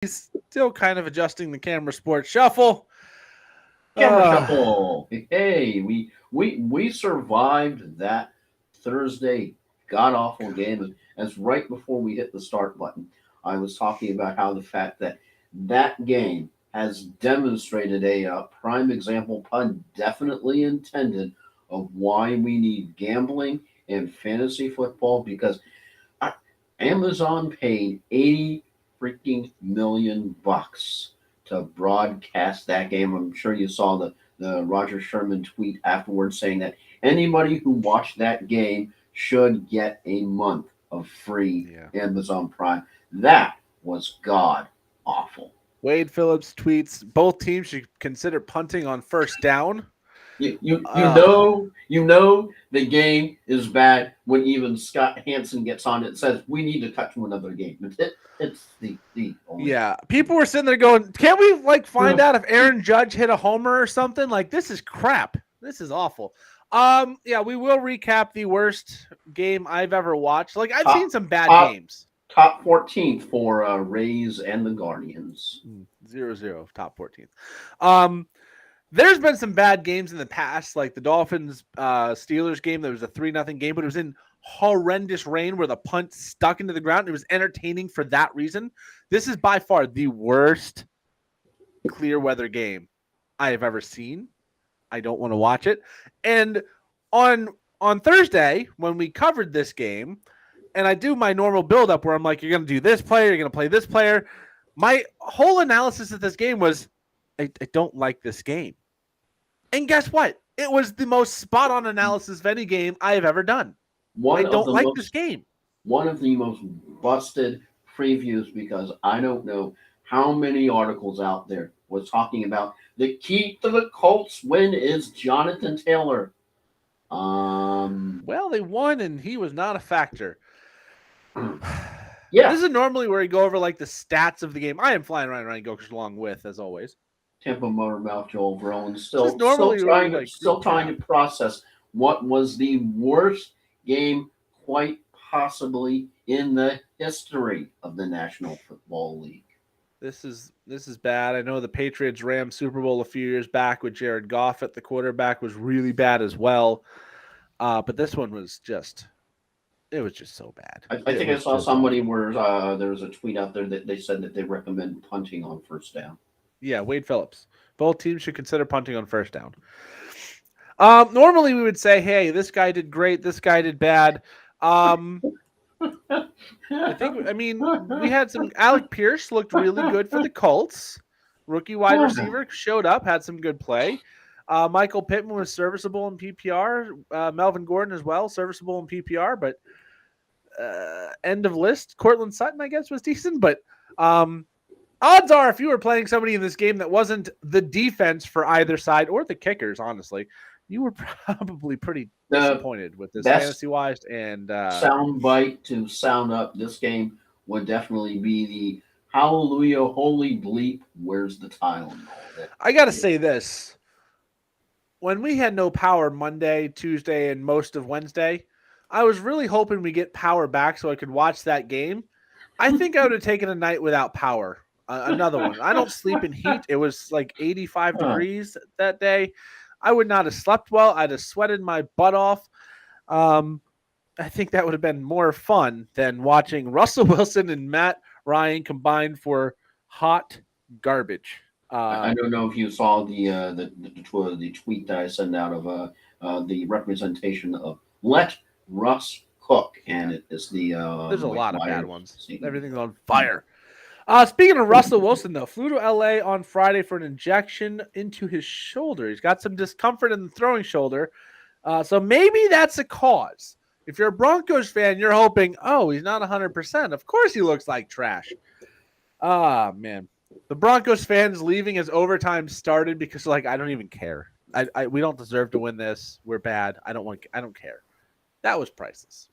He's still kind of adjusting the camera sports shuffle. Camera Uh, shuffle. Hey, we survived that Thursday god awful game. As right before we hit the start button, I was talking about how the fact that that game has demonstrated a prime example, pun definitely intended, of why we need gambling and fantasy football because I, Amazon paid 80 freaking million bucks to broadcast that game. I'm sure you saw the Roger Sherman tweet afterwards saying that anybody who watched that game should get a month of free yeah. Amazon Prime. That was god awful. Wade Phillips tweets both teams should consider punting on first down. Uh, You know the game is bad when even Scott Hansen gets on it and says we need to cut to another game. It's the only yeah. People were sitting there going, can't we find out if Aaron Judge hit a homer or something? Like, this is crap. This is awful. Yeah, we will recap the worst game I've ever watched. Like, I've top seen some bad top games. top 14th for Rays and the Guardians. 0-0, top 14th. Um, There's been some bad games in the past, like the Dolphins Steelers game. There was a 3-0 game, but it was in horrendous rain where the punt stuck into the ground. It was entertaining for that reason. This is by far the worst clear weather game I have ever seen. I don't want to watch it. And on Thursday, when we covered this game, and I do my normal build-up where I'm like, you're going to do this player, you're going to play this player. My whole analysis of this game was, I don't like this game. And guess what? It was the most spot-on analysis of any game I have ever done. I One of don't the like this most game. one of the most busted previews because I don't know how many articles out there was talking about the key to the Colts win is Jonathan Taylor. Um, Well, they won, and he was not a factor. yeah, This is normally where we go over like the stats of the game. I am flying Ryan Gokers along with, as always. Tempo Motor Mouth Joel Verone This is still normally where we trying to like recap. process what was the worst game quite possibly in the history of the National Football League. This is bad. I know the Patriots Rams Super Bowl a few years back with Jared Goff at the quarterback was really bad as well. But this one was just it was just so bad. I It think I was saw just somebody awful. where there was a tweet out there that they said that they recommend punting on first down. Yeah, Wade Phillips. Both teams should consider punting on first down. Normally we would say, hey, this guy did great, this guy did bad. Um, I mean, we had some. Alec Pierce looked really good for the Colts. Rookie wide receiver showed up, had some good play. Michael Pittman was serviceable in PPR. Melvin Gordon as well, serviceable in PPR. But end of list. Cortland Sutton, I guess, was decent. But odds are, if you were playing somebody in this game that wasn't the defense for either side or the kickers, honestly, you were probably pretty The disappointed with this best fantasy wise. And sound bite to sound up this game would definitely be the Hallelujah, holy bleep, where's the Tylenol? I got to say this. When we had no power Monday, Tuesday, and most of Wednesday, I was really hoping we get power back so I could watch that game. I think I would have taken a night without power. Another one. I don't sleep in heat. It was like 85 Huh. degrees that day. I would not have slept well. I'd have sweated my butt off. Um, I think that would have been more fun than watching Russell Wilson and Matt Ryan combined for hot garbage. I don't know if you saw the tweet that I sent out of the representation of let Russ cook, and Yeah, it is the there's a Mike lot of bad Myers ones. scene. Everything's on fire. Speaking of Russell Wilson, though, flew to LA on Friday for an injection into his shoulder. He's got some discomfort in the throwing shoulder. So maybe that's a cause. If you're a Broncos fan, you're hoping, oh, he's not 100%. Of course he looks like trash. Ah, man. The Broncos fans leaving as overtime started because, like, I don't even care. We don't deserve to win this. We're bad. I don't care. That was priceless.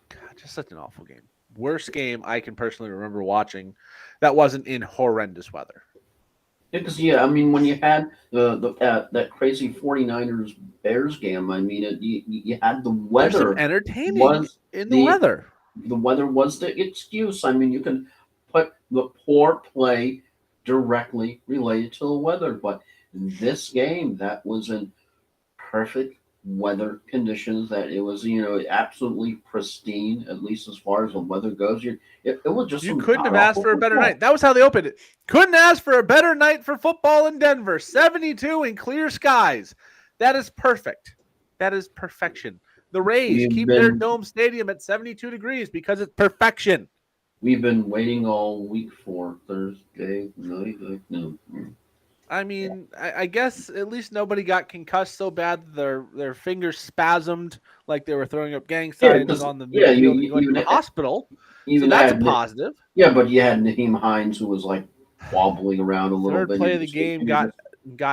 God, just such an awful game. Worst game I can personally remember watching that wasn't in horrendous weather. Because yeah, I mean, when you had that crazy 49ers Bears game, I mean, you had the There's some weather entertaining was in the the weather. the weather was the excuse. I mean, you can but the poor play directly related to the weather. But in this game, that was in perfect weather conditions. That it was, absolutely pristine, at least as far as the weather goes. It was just You some couldn't have asked god-awful for a better football. night. That was how they opened it. Couldn't ask for a better night for football in Denver. 72 in clear skies. That is perfect. That is perfection. The Rays We've keep their been dome stadium at 72 degrees because it's perfection. we've been waiting all week for Thursday night. No. I mean, I guess at least nobody got concussed so bad that their fingers spasmed like they were throwing up gang Yeah, signs because on the midfield and going to even the hospital. So even that's a had positive. yeah, but you had Naheem Hines who was like wobbling around a little Third bit. play of the game got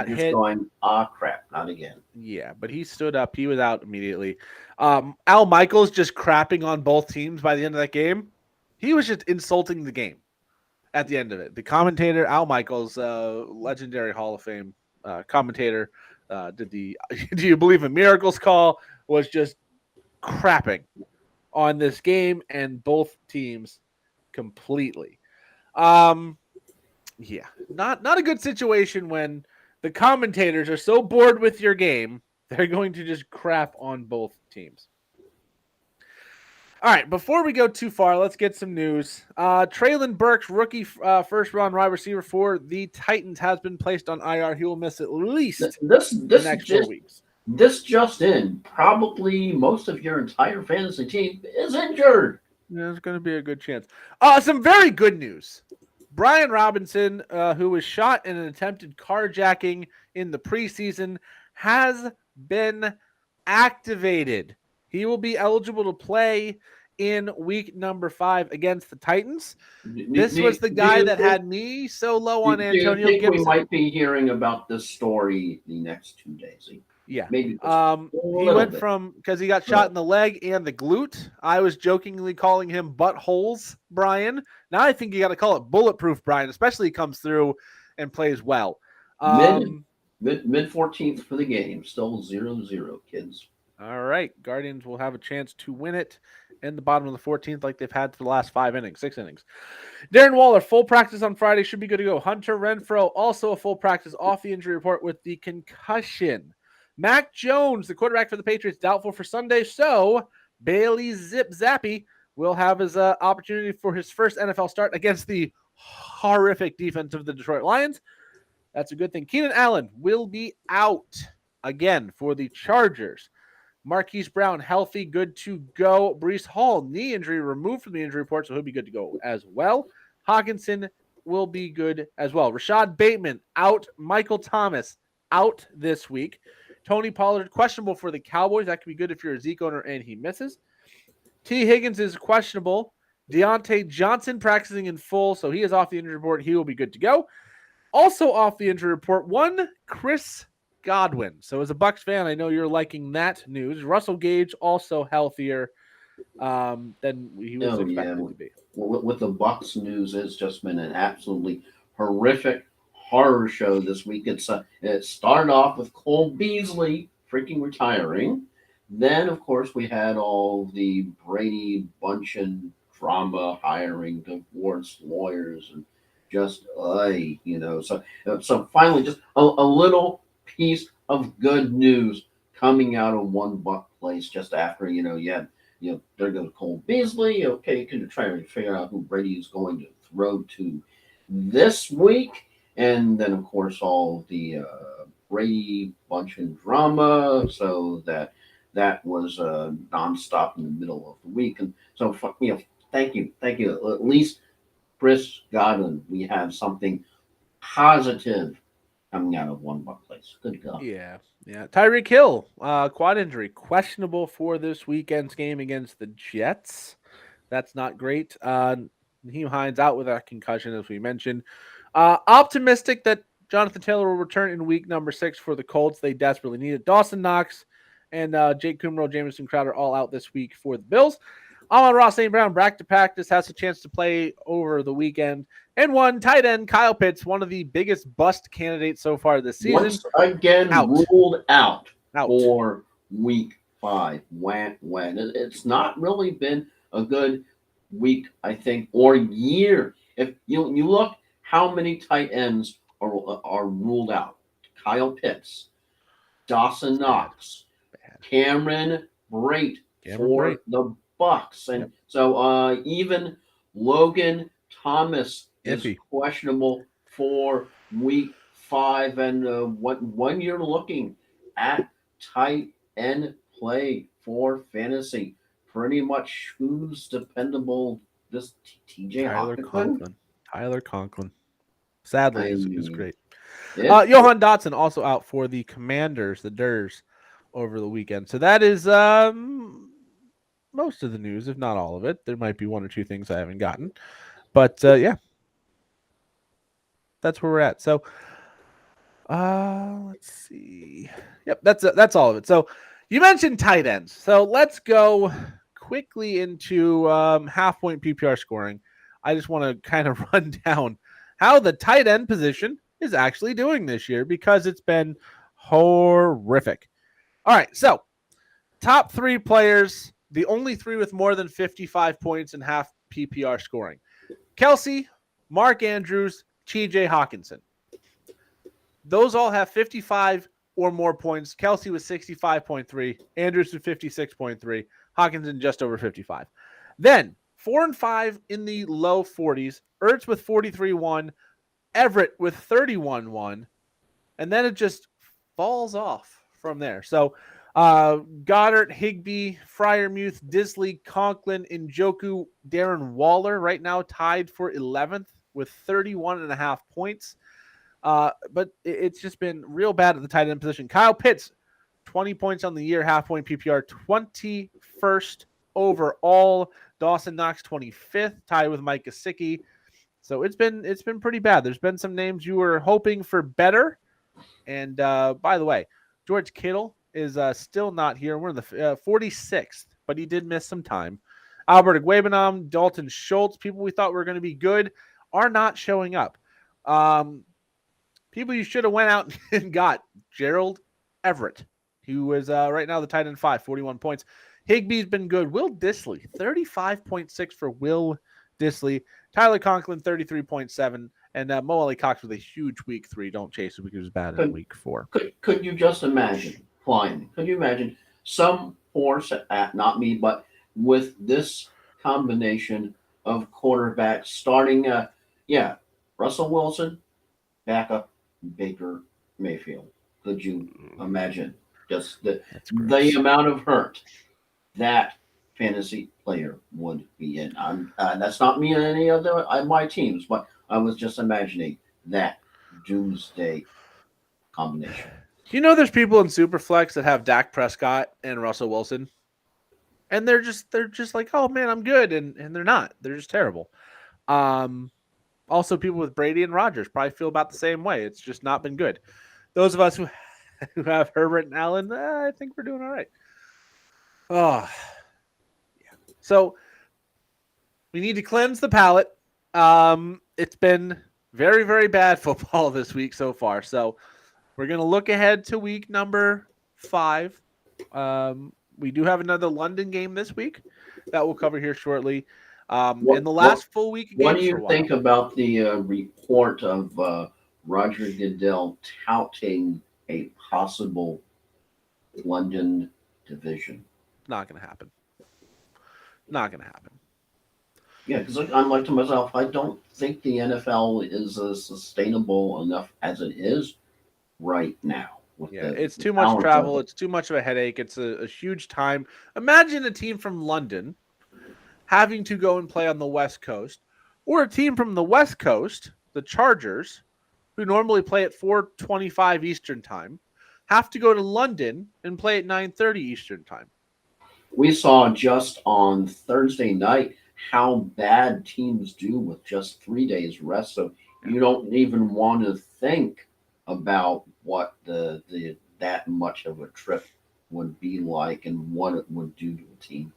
Just hit. going, crap, not again. Yeah, but he stood up. He was out immediately. Al Michaels just crapping on both teams by the end of that game. He was just insulting the game at the end of it. The commentator, Al Michaels, legendary Hall of Fame commentator, did the "Do you believe in miracles?" call, was just crapping on this game and both teams completely. Yeah, not a good situation when the commentators are so bored with your game, they're going to just crap on both teams. All right, before we go too far, let's get some news. Traylon Burks, rookie first-round wide receiver for the Titans, has been placed on IR. He will miss at least This the next 4 weeks. this just in, probably most of your entire fantasy team is injured. There's going to be a good chance. Some very good news. Brian Robinson, who was shot in an attempted carjacking in the preseason, has been activated. He will be eligible to play in week number 5 against the Titans. This was the guy that had me so low on Do you Antonio think we Gibson. might be hearing about this story the next 2 days? Yeah. Maybe just he went from, because he got shot in the leg and the glute. I was jokingly calling him buttholes, Brian. Now I think you got to call it bulletproof, Brian, especially he comes through and plays well. mid 14th for the game, still 0-0, kids. All right. Guardians will have a chance to win it in the bottom of the 14th like they've had for the last 6 innings. Darren Waller, full practice on Friday, should be good to go. Hunter Renfrow, also a full practice off the injury report with the concussion. Mac Jones, the quarterback for the Patriots, doubtful for Sunday. So Bailey Zappi will have his opportunity for his first NFL start against the horrific defense of the Detroit Lions. That's a good thing. Keenan Allen will be out again for the Chargers. Marquise Brown, healthy, good to go. Breece Hall, knee injury, removed from the injury report, so he'll be good to go as well. Hawkinson will be good as well. Rashad Bateman, out. Michael Thomas, out this week. Tony Pollard, questionable for the Cowboys. That could be good if you're a Zeke owner and he misses. T. Higgins is questionable. Deontay Johnson practicing in full, so he is off the injury report. He will be good to go. Also off the injury report, Chris Godwin. So as a Bucs fan, I know you're liking that news. Russell Gage also healthier than he was expected to be. With the Bucs news, it's just been an absolutely horrific horror show this week. It started off with Cole Beasley freaking retiring. Then, of course, we had all the Brady bunch and drama, hiring divorce lawyers, and just So finally, just a little piece of good news coming out of one Buck place just after there goes Cole Beasley. Okay, you can try to figure out who Brady is going to throw to this week, and then of course all the Brady bunch and drama. So that was nonstop in the middle of the week, and so thank you. At least Chris Godwin, we have something positive coming out of one Buck place. Good God. Yeah. Tyreek Hill, quad injury, questionable for this weekend's game against the Jets. That's not great. Naheem Hines out with a concussion, as we mentioned. Optimistic that Jonathan Taylor will return in week number 6 for the Colts. They desperately need it. Dawson Knox and Jake Kumerow, Jamison Crowder all out this week for the Bills. Amon-Ra St. Brown back to practice, has a chance to play over the weekend. And one tight end, Kyle Pitts, one of the biggest bust candidates so far this season. Once again, ruled out for week 5. When it's not really been a good week, I think, or year. If you look, how many tight ends are ruled out? Kyle Pitts, Dawson It's bad. Knox, Bad. Cameron Brate Cameron for Brate. the Bucks, and Yep. so even Logan Thomas is Iffy. questionable for Week 5. And when you're looking at tight end play for fantasy, pretty much who's dependable? This T.J. Tyler Hawkinson. Conklin. Sadly, I is mean, great. it, Johan Dotson also out for the Commanders, the Durs, over the weekend. So that is most of the news, if not all of it. There might be one or two things I haven't gotten, but yeah, that's where we're at. So let's see. Yep, that's all of it. So you mentioned tight ends. So let's go quickly into half point PPR scoring. I just want to kind of run down how the tight end position is actually doing this year because it's been horrific. All right, so top 3 players, the only 3 with more than 55 points in half PPR scoring. Kelsey, Mark Andrews, TJ Hawkinson. Those all have 55 or more points. Kelsey was 65.3, Andrews was 56.3, Hawkinson just over 55. Then 4 and 5 in the low 40s, Ertz with 43-1, Everett with 31-1, and then it just falls off from there. So Goddard, Higbee, Freiermuth, Disley, Conklin, Njoku, Darren Waller right now tied for 11th with 31.5 points. But it's just been real bad at the tight end position. Kyle Pitts, 20 points on the year, half point PPR, 21st overall. Dawson Knox, 25th, tied with Mike Gesicki. So it's been pretty bad. There's been some names you were hoping for better. And by the way, George Kittle is still not here. We're in the 46th, but he did miss some time. Albert Aguabanam, Dalton Schultz, people we thought were going to be good, are not showing up. People you should have went out and got. Gerald Everett, who was right now the tight end 5, 41 points. Higbee's been good. Will Disley, 35.6 for Will Disley. Tyler Conklin, 33.7. And Mo Ali Cox with a huge week 3. Don't chase it because he was bad in week 4. Could you just imagine, Klein? Could you imagine some force at, not me, but with this combination of quarterbacks starting, Russell Wilson, backup Baker Mayfield. Could you imagine just the amount of hurt that fantasy player would be in? That's not me and any other my teams, but I was just imagining that doomsday combination. You know, there's people in Superflex that have Dak Prescott and Russell Wilson, and they're just like, oh man, I'm good, and they're not. They're just terrible. Also, people with Brady and Rodgers probably feel about the same way. It's just not been good. Those of us who have Herbert and Allen, I think we're doing all right. Oh, yeah. So we need to cleanse the palate. It's been very, very bad football this week so far. So we're going to look ahead to week number 5. We do have another London game this week that we'll cover here shortly. In the last full week of games. What do you think about the report of Roger Goodell touting a possible London division? Not going to happen. Not going to happen. Yeah, because I'm like to myself, I don't think the NFL is sustainable enough as it is right now. It's too much travel. It's too much of a headache. It's a huge time. Imagine a team from London having to go and play on the West Coast, or a team from the West Coast, the Chargers, who normally play at 4:25 Eastern time, have to go to London and play at 9:30 Eastern time. We saw just on Thursday night how bad teams do with just 3 days rest. So you don't even want to think about what the that much of a trip would be like and what it would do to a team.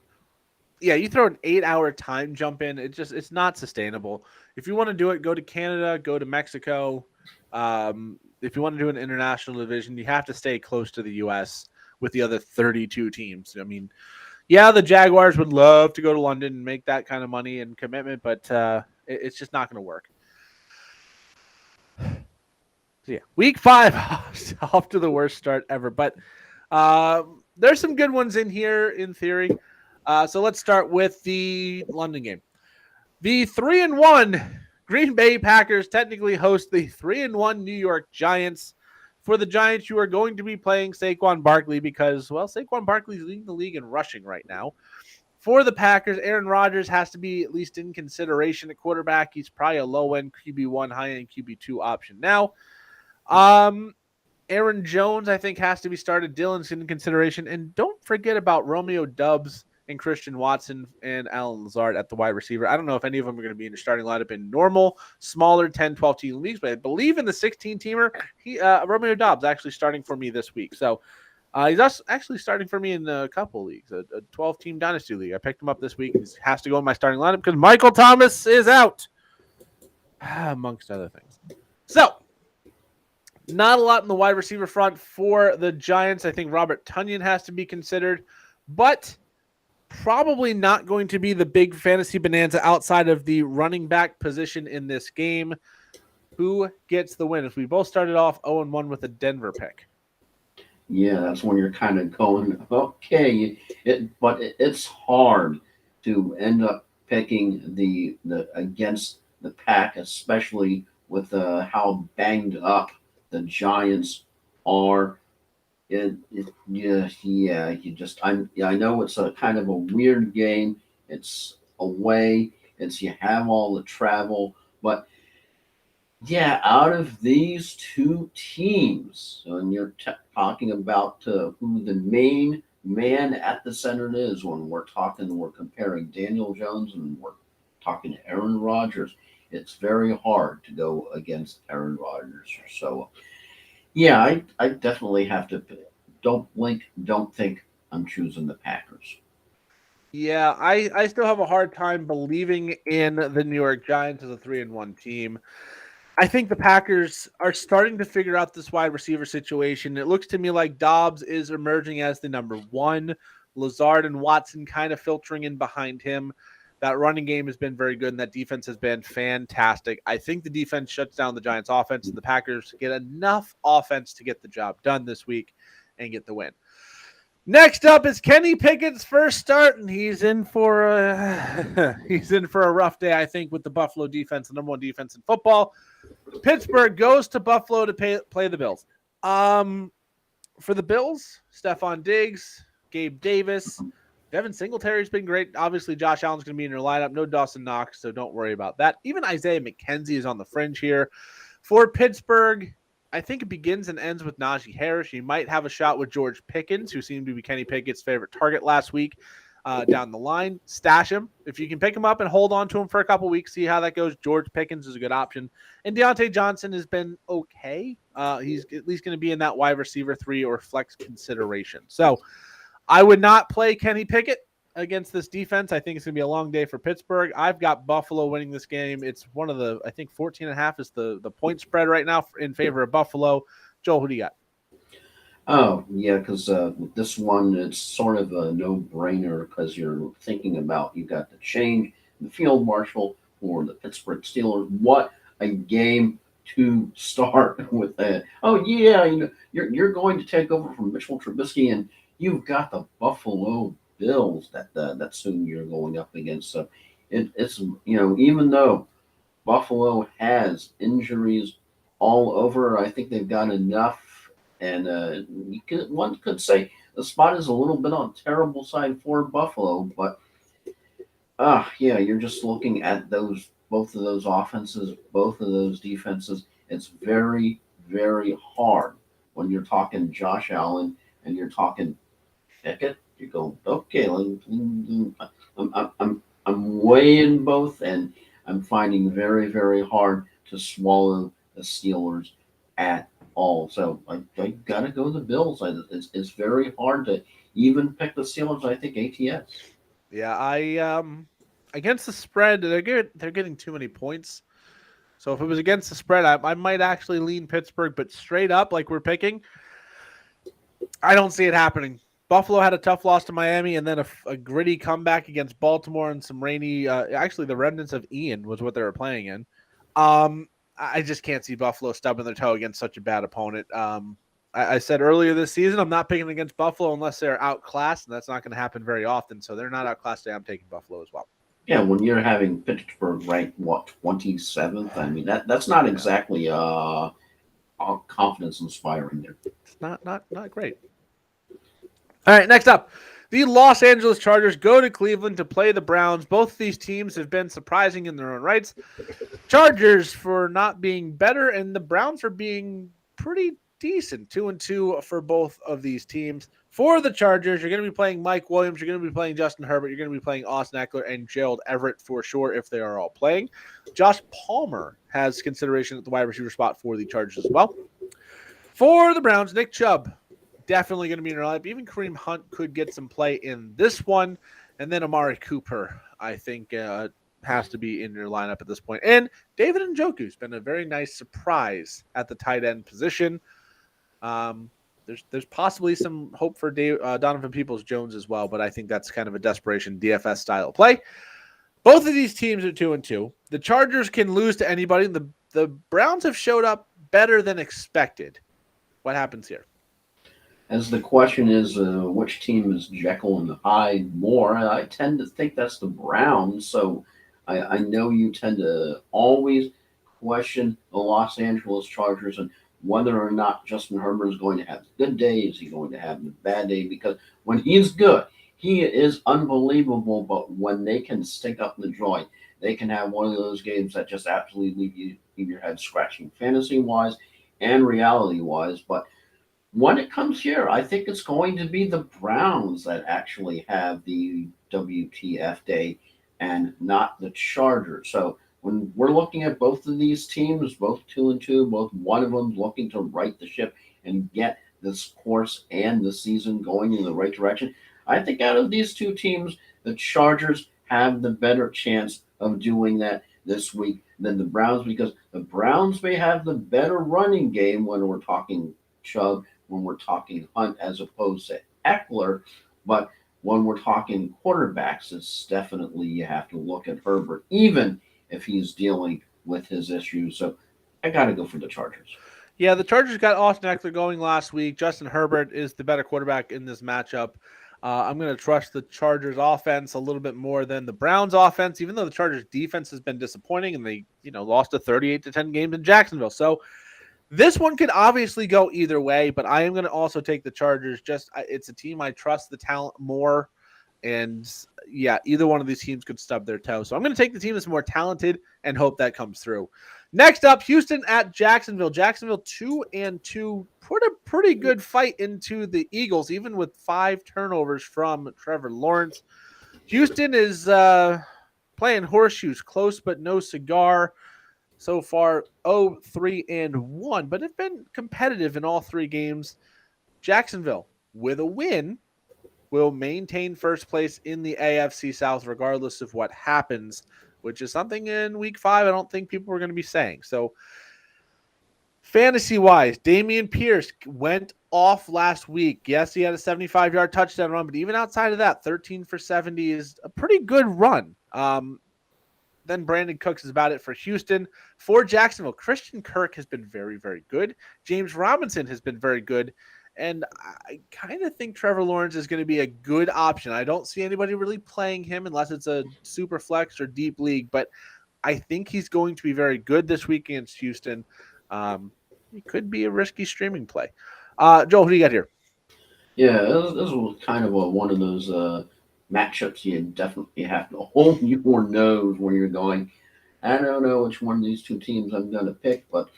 Yeah, you throw an 8-hour time jump in, it's not sustainable. If you want to do it, go to Canada, go to Mexico. If you want to do an international division, you have to stay close to the U.S. with the other 32 teams. I mean, yeah, the Jaguars would love to go to London and make that kind of money and commitment, but It's just not going to work. So yeah, week 5 off to the worst start ever, but there's some good ones in here in theory. So let's start with the London game. The 3-1 Green Bay Packers technically host the 3-1 New York Giants. For the Giants, you are going to be playing Saquon Barkley because, well, Saquon Barkley is leading the league in rushing right now. For the Packers, Aaron Rodgers has to be at least in consideration at quarterback. He's probably a low-end QB1, high-end QB2 option now. Aaron Jones, I think, has to be started. Dylan's in consideration. And don't forget about Romeo Doubs and Christian Watson and Alan Lazard at the wide receiver. I don't know if any of them are going to be in the starting lineup in normal, smaller 10, 12 team leagues, but I believe in the 16-teamer, Romeo Doubs actually starting for me this week. So he's actually starting for me in a couple leagues, a 12-team dynasty league. I picked him up this week. He has to go in my starting lineup because Michael Thomas is out, amongst other things. So, not a lot in the wide receiver front for the Giants. I think Robert Tonyan has to be considered, but probably not going to be the big fantasy bonanza outside of the running back position in this game. Who gets the win? If we both started off 0-1 with a Denver pick. Yeah, that's when you're kind of going, okay. But it's hard to end up picking the against the pack, especially with how banged up the Giants are. I know it's a kind of a weird game. It's away. You have all the travel, but yeah, out of these two teams, and you're talking about who the main man at the center is when we're comparing Daniel Jones and we're talking Aaron Rodgers. It's very hard to go against Aaron Rodgers. So, yeah, I definitely have to. Don't blink, don't think. I'm choosing the Packers. Yeah, I still have a hard time believing in the New York Giants as a 3-1 team. I think the Packers are starting to figure out this wide receiver situation. It looks to me like Dobbs is emerging as the number one. Lazard and Watson kind of filtering in behind him. That running game has been very good, and that defense has been fantastic. I think the defense shuts down the Giants' offense, and the Packers get enough offense to get the job done this week and get the win. Next up is Kenny Pickett's first start, and he's in for a rough day, I think, with the Buffalo defense, the number one defense in football. Pittsburgh goes to Buffalo to play the Bills. For the Bills, Stephon Diggs, Gabe Davis, Devin Singletary's been great. Obviously, Josh Allen's going to be in your lineup. No Dawson Knox, so don't worry about that. Even Isaiah McKenzie is on the fringe here. For Pittsburgh, I think it begins and ends with Najee Harris. You might have a shot with George Pickens, who seemed to be Kenny Pickett's favorite target last week. Down the line, stash him. If you can pick him up and hold on to him for a couple weeks, see how that goes. George Pickens is a good option. And Deontay Johnson has been okay. He's at least going to be in that wide receiver 3 or flex consideration. So I would not play Kenny Pickett against this defense. I think it's going to be a long day for Pittsburgh. I've got Buffalo winning this game. It's one of the, I think 14.5 is the point spread right now in favor of Buffalo. Joel, who do you got? Oh, yeah, because with this one, it's sort of a no-brainer because you're thinking about you got to change the field marshal for the Pittsburgh Steelers. What a game to start with that. Oh, yeah, you're going to take over from Mitchell Trubisky, and you've got the Buffalo Bills that soon you're going up against. So it's even though Buffalo has injuries all over, I think they've got enough. And one could say the spot is a little bit on terrible side for Buffalo, but yeah, you're just looking at both of those offenses, both of those defenses. It's very, very hard when you're talking Josh Allen and you're talking Pickett. You go, okay, I'm weighing both, and I'm finding very, very hard to swallow the Steelers at all. So I gotta go the Bills. It's very hard to even pick the Steelers. I think ATS. Yeah, I against the spread, they're getting too many points. So if it was against the spread, I might actually lean Pittsburgh, but straight up, like we're picking, I don't see it happening. Buffalo had a tough loss to Miami, and then a gritty comeback against Baltimore and some rainy. Actually, the remnants of Ian was what they were playing in. I just can't see Buffalo stubbing their toe against such a bad opponent. I said earlier this season, I'm not picking against Buffalo unless they're outclassed, and that's not going to happen very often. So they're not outclassed today. I'm taking Buffalo as well. Yeah, when you're having Pittsburgh ranked 27th, I mean that's not exactly confidence inspiring there. It's not great. All right, next up, the Los Angeles Chargers go to Cleveland to play the Browns. Both of these teams have been surprising in their own rights. Chargers for not being better, and the Browns for being pretty decent. 2-2 for both of these teams. For the Chargers, you're going to be playing Mike Williams. You're going to be playing Justin Herbert. You're going to be playing Austin Eckler and Gerald Everett for sure if they are all playing. Josh Palmer has consideration at the wide receiver spot for the Chargers as well. For the Browns, Nick Chubb definitely going to be in your lineup. Even Kareem Hunt could get some play in this one. And then Amari Cooper, I think, has to be in your lineup at this point. And David Njoku's been a very nice surprise at the tight end position. There's possibly some hope for Donovan Peoples-Jones as well, but I think that's kind of a desperation DFS style of play. Both of these teams are 2-2. The Chargers can lose to anybody. The Browns have showed up better than expected. What happens here? As the question is, which team is Jekyll and Hyde more? I tend to think that's the Browns. So I know you tend to always question the Los Angeles Chargers and whether or not Justin Herbert is going to have a good day. Is he going to have a bad day? Because when he's good, he is unbelievable. But when they can stick up the joint, they can have one of those games that just absolutely leave your head scratching, fantasy-wise and reality-wise. But when it comes here, I think it's going to be the Browns that actually have the WTF day and not the Chargers. So when we're looking at both of these teams, both 2-2, both one of them looking to right the ship and get this course and the season going in the right direction, I think out of these two teams, the Chargers have the better chance of doing that this week than the Browns, because the Browns may have the better running game when we're talking Chubb, when we're talking Hunt as opposed to Eckler. But when we're talking quarterbacks, it's definitely you have to look at Herbert, even if he's dealing with his issues. So I got to go for the Chargers. Yeah, the Chargers got Austin Eckler going last week. Justin Herbert is the better quarterback in this matchup. I'm going to trust the Chargers offense a little bit more than the Browns offense, even though the Chargers defense has been disappointing and they, lost a 38-10 game in Jacksonville. So this one could obviously go either way, but I am going to also take the Chargers. It's a team I trust the talent more. And yeah, either one of these teams could stub their toe. So I'm going to take the team that's more talented and hope that comes through. Next up, Houston at Jacksonville. Jacksonville 2-2 put a pretty good fight into the Eagles, even with 5 turnovers from Trevor Lawrence. Houston is playing horseshoes, close but no cigar. So far, 0-3-1, but it's been competitive in all 3 games. Jacksonville, with a win, will maintain first place in the AFC South regardless of what happens, which is something in week 5 I don't think people are going to be saying. So fantasy-wise, Dameon Pierce went off last week. Yes, he had a 75-yard touchdown run, but even outside of that, 13 for 70 is a pretty good run. Then Brandon Cooks is about it for Houston. For Jacksonville, Christian Kirk has been very, very good. James Robinson has been very good. And I kind of think Trevor Lawrence is going to be a good option. I don't see anybody really playing him unless it's a super flex or deep league, but I think he's going to be very good this week against Houston. He could be a risky streaming play. Joel, who do you got here? Yeah, this was kind of one of those matchups you definitely have to hold your nose when you're going, I don't know which one of these two teams I'm going to pick, but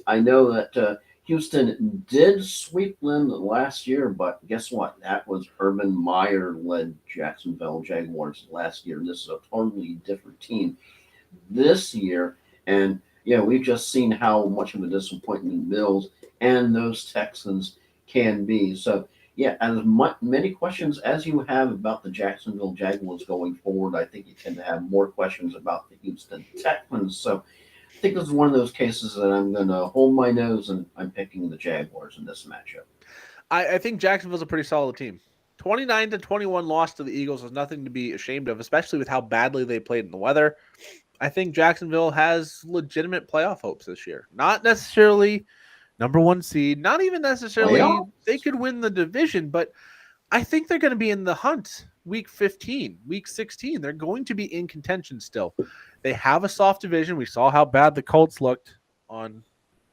I know that Houston did sweep them last year, but guess what? That was Urban Meyer-led Jacksonville Jaguars last year. This is a totally different team this year, and yeah, we've just seen how much of a disappointment Bills and those Texans can be. So yeah, as many questions as you have about the Jacksonville Jaguars going forward, I think you tend to have more questions about the Houston Texans. So I think this is one of those cases that I'm going to hold my nose and I'm picking the Jaguars in this matchup. I think Jacksonville's a pretty solid team. 29-21 loss to the Eagles was nothing to be ashamed of, especially with how badly they played in the weather. I think Jacksonville has legitimate playoff hopes this year. Not necessarily number one seed, not even necessarily Playoffs? they could win the division, but I think they're going to be in the hunt week 15, week 16. They're going to be in contention still. They have a soft division. We saw how bad the Colts looked on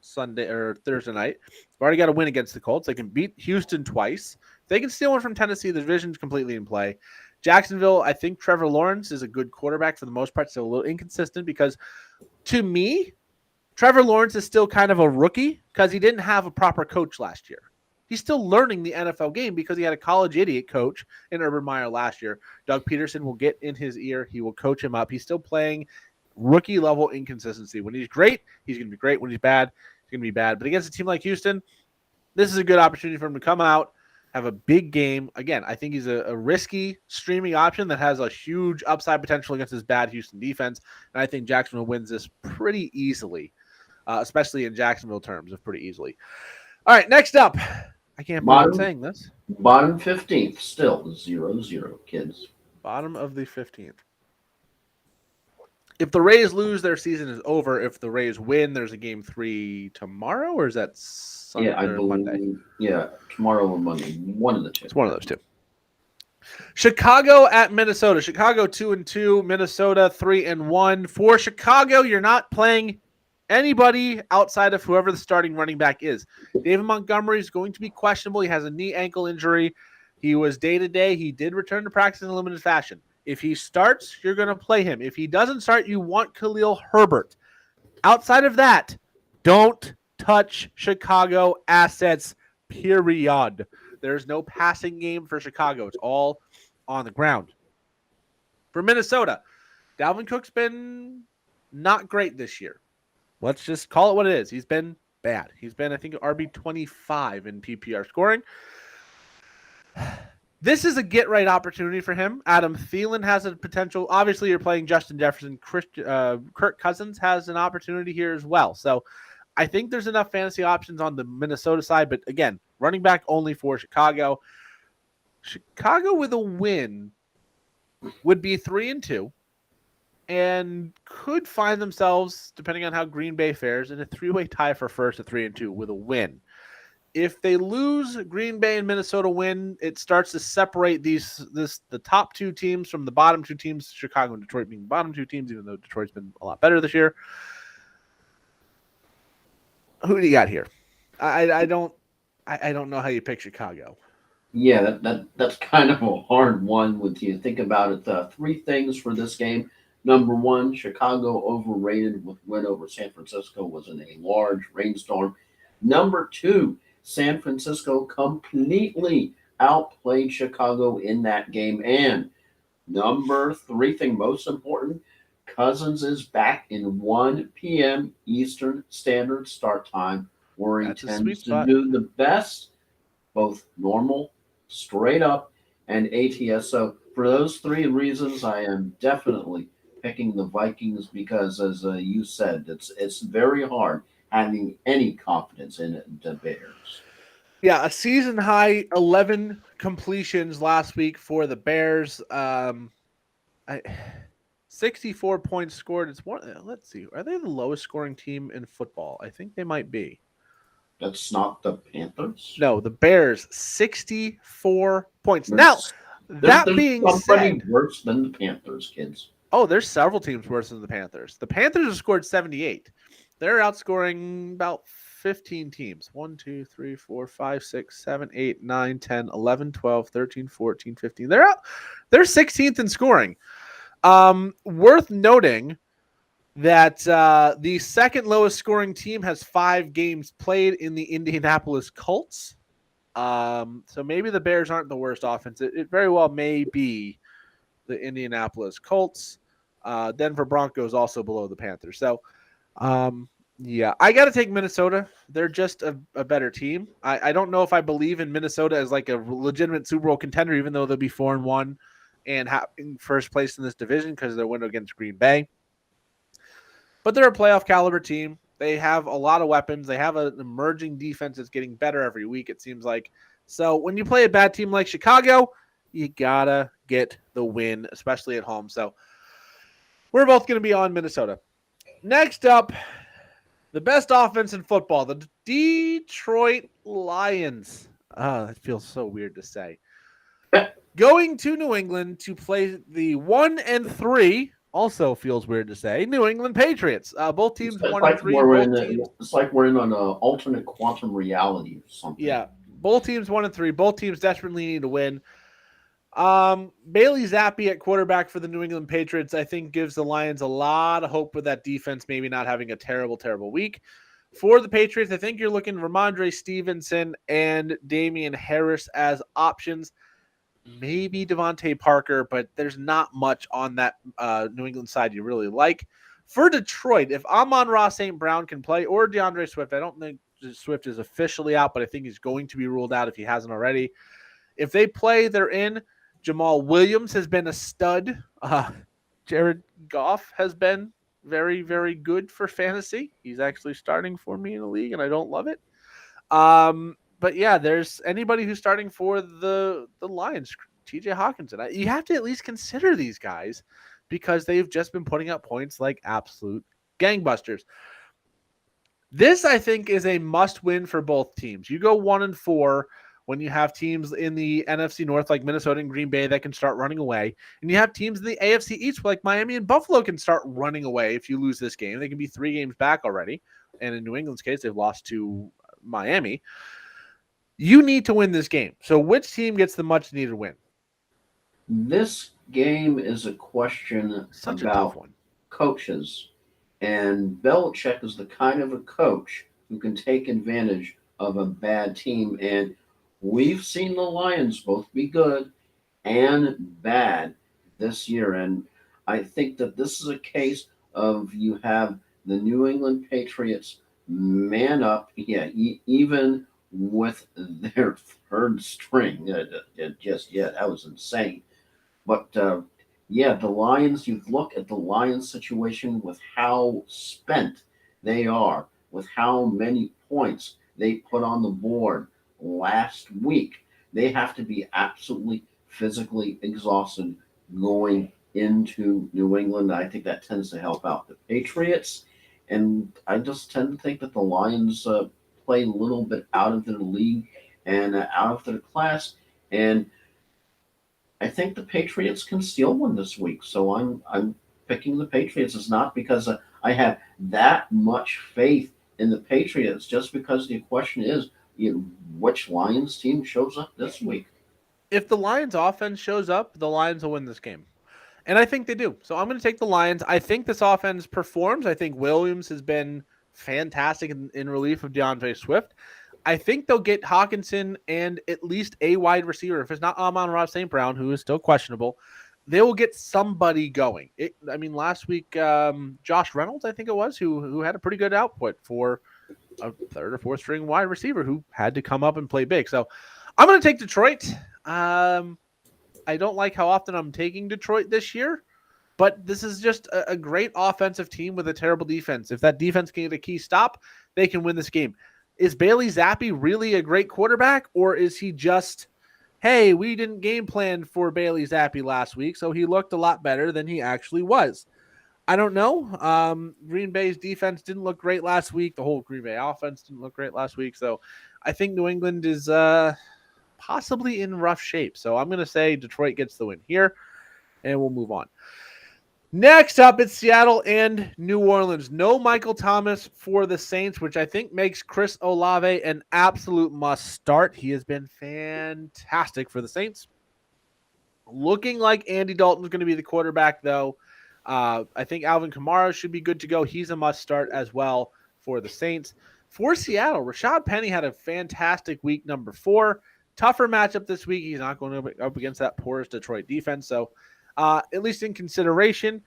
Sunday or Thursday night. They've already got a win against the Colts. They can beat Houston twice. If they can steal one from Tennessee, the division's completely in play. Jacksonville, I think Trevor Lawrence is a good quarterback for the most part. Still a little inconsistent because to me, Trevor Lawrence is still kind of a rookie because he didn't have a proper coach last year. He's still learning the NFL game because he had a college idiot coach in Urban Meyer last year. Doug Peterson will get in his ear. He will coach him up. He's still playing rookie level inconsistency. When he's great, he's going to be great. When he's bad, he's going to be bad. But against a team like Houston, this is a good opportunity for him to come out, have a big game. Again, I think he's a risky streaming option that has a huge upside potential against this bad Houston defense. And I think Jacksonville wins this pretty easily, especially in Jacksonville terms of pretty easily. All right, next up. I can't believe I'm saying this. Bottom 15th, still 0-0, kids. Bottom of the 15th. If the Rays lose, their season is over. If the Rays win, there's a game 3 tomorrow, or is that Sunday Yeah, I or believe. Monday? Yeah, tomorrow or Monday, one of the two. It's one of those two. Chicago at Minnesota. Chicago 2-2, Minnesota 3-1. For Chicago, you're not playing anybody outside of whoever the starting running back is. David Montgomery is going to be questionable. He has a knee ankle injury. He was day-to-day. He did return to practice in a limited fashion. If he starts, you're going to play him. If he doesn't start, you want Khalil Herbert. Outside of that, don't touch Chicago assets, period. There's no passing game for Chicago. It's all on the ground. For Minnesota, Dalvin Cook's been not great this year. Let's just call it what it is. He's been bad. He's been, I think, RB25 in PPR scoring. This is a get-right opportunity for him. Adam Thielen has a potential. Obviously, you're playing Justin Jefferson. Kirk Cousins has an opportunity here as well. So I think there's enough fantasy options on the Minnesota side. But again, running back only for Chicago. Chicago with a win would be 3-2 and could find themselves, depending on how Green Bay fares, in a three-way tie for first at 3-2 with a win. If they lose, Green Bay and Minnesota win, it starts to separate the top two teams from the bottom two teams, Chicago and Detroit being the bottom two teams, even though Detroit's been a lot better this year. Who do you got here? I don't know how you pick Chicago. Yeah, that's kind of a hard one when you think about it. Three things for this game. Number one, Chicago overrated with win over San Francisco was in a large rainstorm. Number two, San Francisco completely outplayed Chicago in that game. And number three thing, most important, Cousins is back in 1 p.m. Eastern Standard Start Time, where he That's a tends sweet to spot. do the best, both normal, straight up, and ATS. So for those three reasons, I am definitely picking the Vikings because, as you said, it's very hard having any confidence in the Bears. Yeah, a season high 11 completions last week for the Bears. 64 points scored. It's one. Let's see. Are they the lowest scoring team in football? I think they might be. That's not the Panthers. No, the Bears 64 points. There's, Now, that there's being somebody said, worse than the Panthers, kids. oh, there's several teams worse than the Panthers. The Panthers have scored 78. They're outscoring about 15 teams. 1, 2, 3, 4, 5, 6, 7, 8, 9, 10, 11, 12, 13, 14, 15. They're 16th in scoring. Worth noting that the second lowest scoring team has 5 games played in the Indianapolis Colts. So maybe the Bears aren't the worst offense. It very well may be the Indianapolis Colts. Denver Broncos also below the Panthers. So, yeah, I got to take Minnesota. They're just a better team. I don't know if I believe in Minnesota as like a legitimate Super Bowl contender, even though they'll be 4-1 and having first place in this division because of their win against Green Bay. But they're a playoff caliber team. They have a lot of weapons. They have an emerging defense that's getting better every week. It seems like So when you play a bad team like Chicago, you gotta get the win, especially at home. So we're both going to be on Minnesota. Next up, the best offense in football, the Detroit Lions. That feels so weird to say. Going to New England to play the 1-3, also feels weird to say, New England Patriots. Both teams It's 1-3. Both teams, it's like we're in an alternate quantum reality or something. yeah, both teams 1-3. Both teams desperately need to win. Bailey Zappi at quarterback for the New England Patriots, I think, gives the Lions a lot of hope with that defense maybe not having a terrible, terrible week. For the Patriots, I think you're looking Ramondre Stevenson and Damian Harris as options. Maybe Devontae Parker, but there's not much on that New England side you really like. For Detroit, if Amon-Ra St. Brown can play, or DeAndre Swift, I don't think Swift is officially out, but I think he's going to be ruled out if he hasn't already. If they play, they're in. Jamal Williams has been a stud. Jared Goff has been very, very good for fantasy. He's actually starting for me in the league, and I don't love it. But yeah, there's anybody who's starting for the Lions, TJ Hawkinson. You have to at least consider these guys because they've just been putting up points like absolute gangbusters. This, I think, is a must-win for both teams. You go 1-4 when you have teams in the NFC North like Minnesota and Green Bay that can start running away. And you have teams in the AFC East like Miami and Buffalo can start running away if you lose this game. They can be 3 games back already. And in New England's case, they've lost to Miami. You need to win this game. So which team gets the much-needed win? This game is a question Such about a tough one. coaches. And Belichick is the kind of a coach who can take advantage of a bad team. And we've seen the Lions both be good and bad this year. And I think that this is a case of you have the New England Patriots man up, even with their third string. That was insane. But the Lions, you look at the Lions situation with how spent they are, with how many points they put on the board last week. They have to be absolutely physically exhausted going into New England. I think that tends to help out the Patriots. And I just tend to think that the Lions play a little bit out of their league and out of their class. And I think the Patriots can steal one this week. So I'm picking the Patriots. It's not because I have that much faith in the Patriots, just because the question is, which Lions team shows up this week? If the Lions offense shows up, the Lions will win this game. And I think they do. So I'm going to take the Lions. I think this offense performs. I think Williams has been fantastic in relief of DeAndre Swift. I think they'll get Hawkinson and at least a wide receiver. If it's not Amon-Ra St. Brown, who is still questionable, they will get somebody going. Last week, Josh Reynolds, I think it was, who had a pretty good output for a third or fourth string wide receiver who had to come up and play big. So I'm going to take Detroit. I don't like how often I'm taking Detroit this year, but this is just a great offensive team with a terrible defense. If that defense can get a key stop, they can win this game. Is Bailey Zappi really a great quarterback, or is he just, hey, we didn't game plan for Bailey Zappi last week, so he looked a lot better than he actually was? I don't know. Green Bay's defense didn't look great last week. The whole Green Bay offense didn't look great last week. So I think New England is possibly in rough shape. So I'm going to say Detroit gets the win here, and we'll move on. Next up, it's Seattle and New Orleans. No Michael Thomas for the Saints, which I think makes Chris Olave an absolute must start. He has been fantastic for the Saints. Looking like Andy Dalton's going to be the quarterback, though. I think Alvin Kamara should be good to go. He's a must start as well for the Saints. For Seattle, Rashad Penny had a fantastic week number 4. Tougher matchup this week. He's not going up against that porous Detroit defense. So at least in consideration,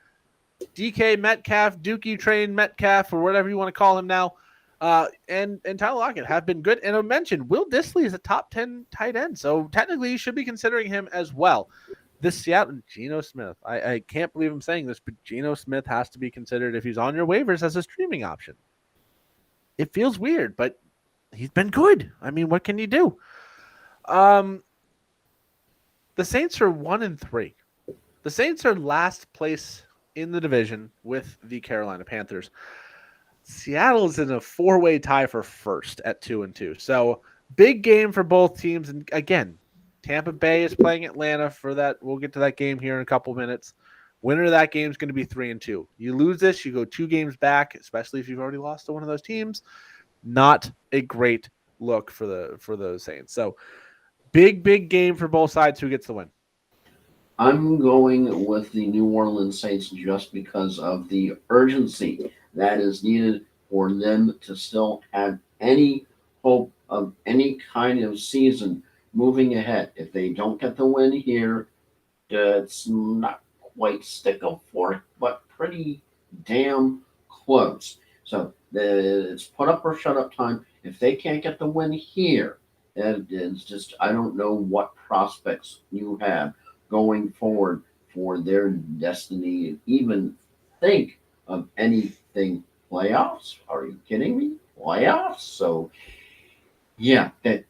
DK Metcalf, Dookie Train Metcalf, or whatever you want to call him now, and Tyler Lockett have been good. And I mentioned Will Dissly is a top 10 tight end. So technically you should be considering him as well. This Seattle, Geno Smith. I can't believe I'm saying this, but Geno Smith has to be considered if he's on your waivers as a streaming option. It feels weird, but he's been good. I mean, what can you do? Um, the Saints are 1-3. The Saints are last place in the division with the Carolina Panthers. Seattle is in a four-way tie for first at 2-2. So big game for both teams. And again, Tampa Bay is playing Atlanta for that. We'll get to that game here in a couple minutes. Winner of that game is going to be 3-2. You lose this, you go 2 games back, especially if you've already lost to one of those teams. Not a great look for the Saints. So big game for both sides. Who gets the win? I'm going with the New Orleans Saints just because of the urgency that is needed for them to still have any hope of any kind of season moving ahead. If they don't get the win here, it's not quite stick up for it, but pretty damn close. So it's put up or shut up time. If they can't get the win here, it's just I don't know what prospects you have going forward for their destiny. Even think of anything playoffs? Are you kidding me? Playoffs? So yeah, they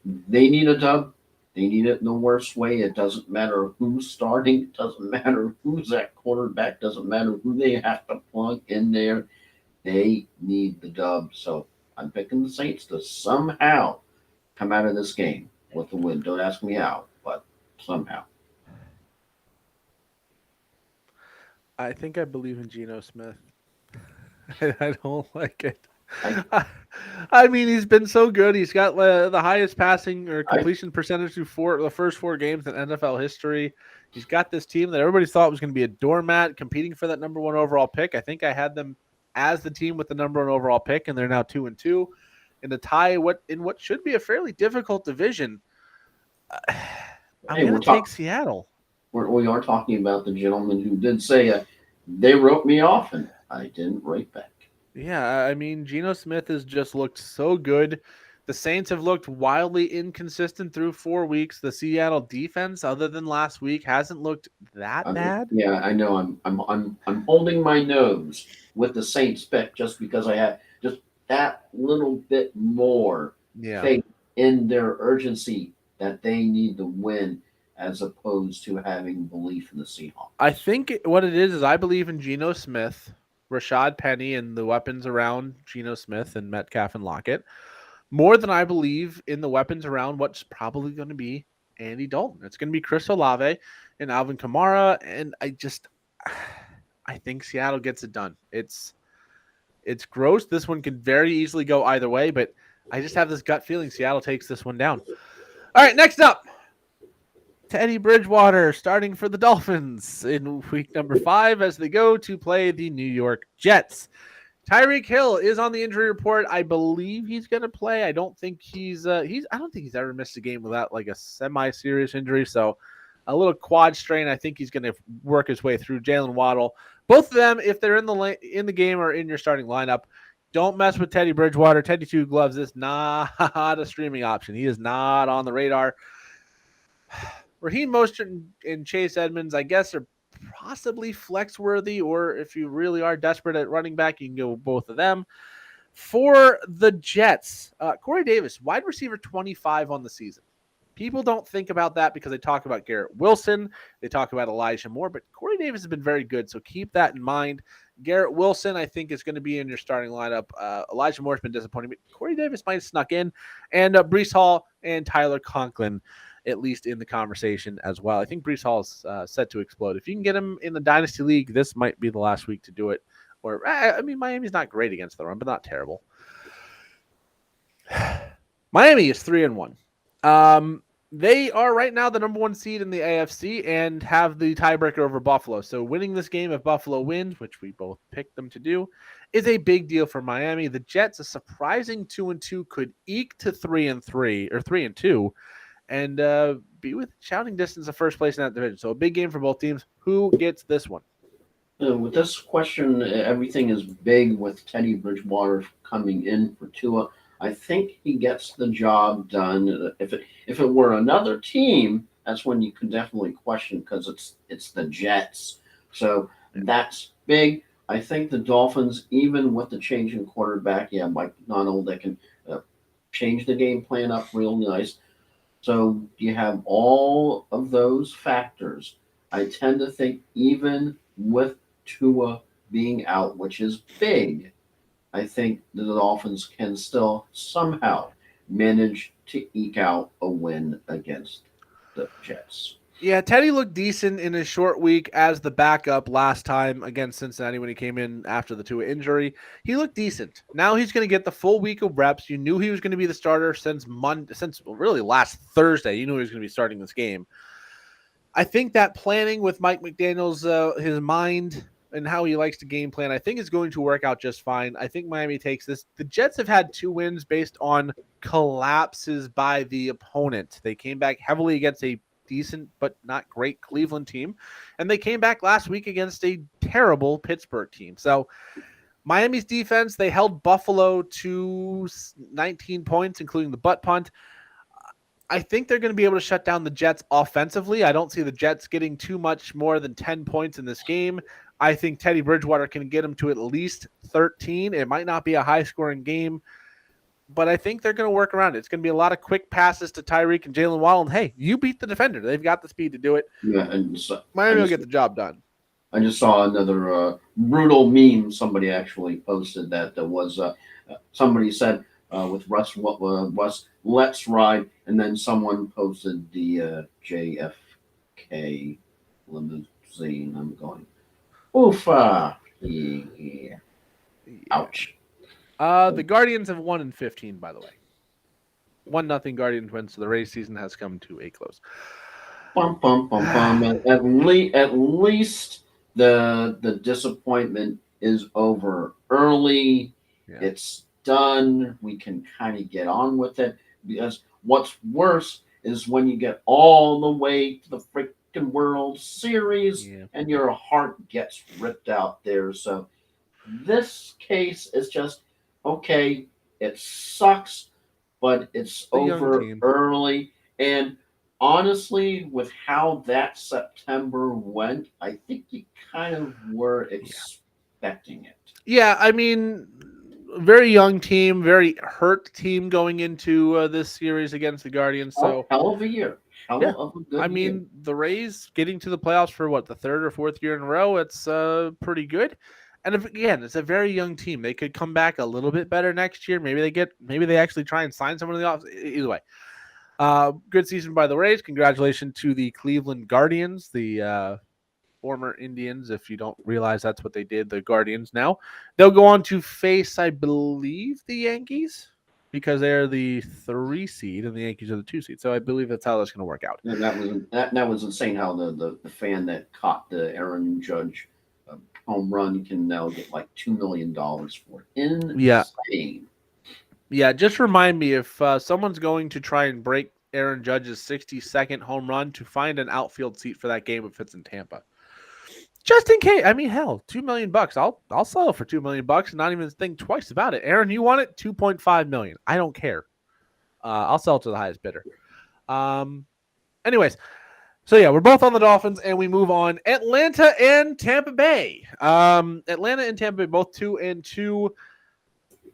need a dub. They need it in the worst way. It doesn't matter who's starting. It doesn't matter who's at quarterback. Doesn't matter who they have to plug in there. They need the dub. So I'm picking the Saints to somehow come out of this game with the win. Don't ask me how, but somehow. I think I believe in Geno Smith. I don't like it. I, I mean, he's been so good. He's got the highest passing or I, completion percentage through the first 4 games in NFL history. He's got this team that everybody thought was going to be a doormat competing for that number 1 overall pick. I think I had them as the team with the number 1 overall pick, and they're now 2-2 in a tie. What should be a fairly difficult division. I'm hey, going to take Seattle. we are talking about the gentleman who did say they wrote me off, and I didn't write back. Yeah, I mean, Geno Smith has just looked so good. The Saints have looked wildly inconsistent through 4 weeks. The Seattle defense, other than last week, hasn't looked that bad. Yeah, I know. I'm holding my nose with the Saints pick just because I have just that little bit more Yeah. faith in their urgency that they need the win as opposed to having belief in the I Seahawks. think what it is I believe in Geno Smith, Rashad Penny, and the weapons around Geno Smith and Metcalf and Lockett more than I believe in the weapons around what's probably going to be Andy Dalton. It's going to be Chris Olave and Alvin Kamara, and I think Seattle gets it done. It's gross. This one could very easily go either way, but I just have this gut feeling Seattle takes this one down. All right, next up, Teddy Bridgewater starting for the Dolphins in week number 5 as they go to play the New York Jets. Tyreek Hill is on the injury report. I believe he's going to play. I don't think I don't think he's ever missed a game without like a semi-serious injury. So a little quad strain. I think he's going to work his way through. Jalen Waddle. Both of them, if they're in the game or in your starting lineup, don't mess with Teddy Bridgewater. Teddy Two Gloves is not a streaming option. He is not on the radar. Raheem Mostert and Chase Edmonds, I guess, are possibly flex worthy, or if you really are desperate at running back, you can go with both of them. For the Jets, Corey Davis, wide receiver 25 on the season. People don't think about that because they talk about Garrett Wilson, they talk about Elijah Moore, but Corey Davis has been very good, so keep that in mind. Garrett Wilson, I think, is going to be in your starting lineup. Elijah Moore's been disappointing, but Corey Davis might have snuck in, and Breece Hall and Tyler Conklin, at least in the conversation as well. I think Breece Hall is set to explode. If you can get him in the Dynasty League, this might be the last week to do it. Or I mean, Miami's not great against the run, but not terrible. Miami is 3-1. They are right now the number 1 seed in the AFC and have the tiebreaker over Buffalo. So winning this game, if Buffalo wins, which we both picked them to do, is a big deal for Miami. The Jets, a surprising 2-2, could eke to 3-3 or 3-2, and be with shouting distance of first place in that division. So a big game for both teams. Who gets this one? With this question, everything is big with Teddy Bridgewater coming in for Tua. I think he gets the job done. If it were another team, that's when you could definitely question because it's the Jets. So that's big. I think the Dolphins, even with the change in quarterback, yeah, Mike McDonald, they can change the game plan up real nice. So you have all of those factors. I tend to think even with Tua being out, which is big, I think the Dolphins can still somehow manage to eke out a win against the Jets. Yeah, Teddy looked decent in his short week as the backup last time against Cincinnati when he came in after the Tua injury. He looked decent. Now he's going to get the full week of reps. You knew he was going to be the starter since really last Thursday. You knew he was going to be starting this game. I think that planning with Mike McDaniel's his mind and how he likes to game plan, I think is going to work out just fine. I think Miami takes this. The Jets have had 2 wins based on collapses by the opponent. They came back heavily against a decent but not great Cleveland team, and they came back last week against a terrible Pittsburgh team. So Miami's defense, they held Buffalo to 19 points, including the butt punt. I think they're going to be able to shut down the Jets offensively. I don't see the Jets getting too much more than 10 points in this game. I think Teddy Bridgewater can get them to at least 13. It might not be a high-scoring game, but I think they're going to work around it. It's going to be a lot of quick passes to Tyreek and Jalen Waddle. And, hey, you beat the defender. They've got the speed to do it. Yeah, and so, Miami will get the job done. I just saw another brutal meme somebody actually posted that was somebody said with Russ, let's ride, and then someone posted the JFK limousine. I'm going, oofa, yeah, ouch. The Guardians have won in 15, by the way. 1-0 Guardians win, so the Rays season has come to a close. Bum, bum, bum, bum. At least the disappointment is over early. Yeah. It's done. We can kind of get on with it, because what's worse is when you get all the way to the freaking World Series and your heart gets ripped out there. So this case is just okay. It sucks, but it's over early. And honestly, with how that September went, I think you kind of were expecting it. Yeah, I mean, very young team, very hurt team going into this series against the Guardians. So hell of a year. Hell of a good year. The Rays getting to the playoffs for what, the 3rd or 4th year in a row, it's pretty good. And again, it's a very young team. They could come back a little bit better next year. Maybe they actually try and sign someone in the office. Either way, good season by the Rays. Congratulations to the Cleveland Guardians, the former Indians. If you don't realize that's what they did, the Guardians now. They'll go on to face, I believe, the Yankees, because they're the 3 seed and the Yankees are the 2 seed. So I believe that's how that's going to work out. That was insane how the fan that caught the Aaron Judge home run can now get like $2 million for it. Insane. Yeah, just remind me if someone's going to try and break Aaron Judge's 62nd home run, to find an outfield seat for that game if it's in Tampa. Just in case. I mean, hell, $2 million. I'll sell it for $2 million and not even think twice about it. Aaron, you want it? $2.5 million. I don't care. I'll sell it to the highest bidder. Anyways, so yeah, we're both on the Dolphins, and we move on. Atlanta and Tampa Bay. Atlanta and Tampa Bay both 2-2.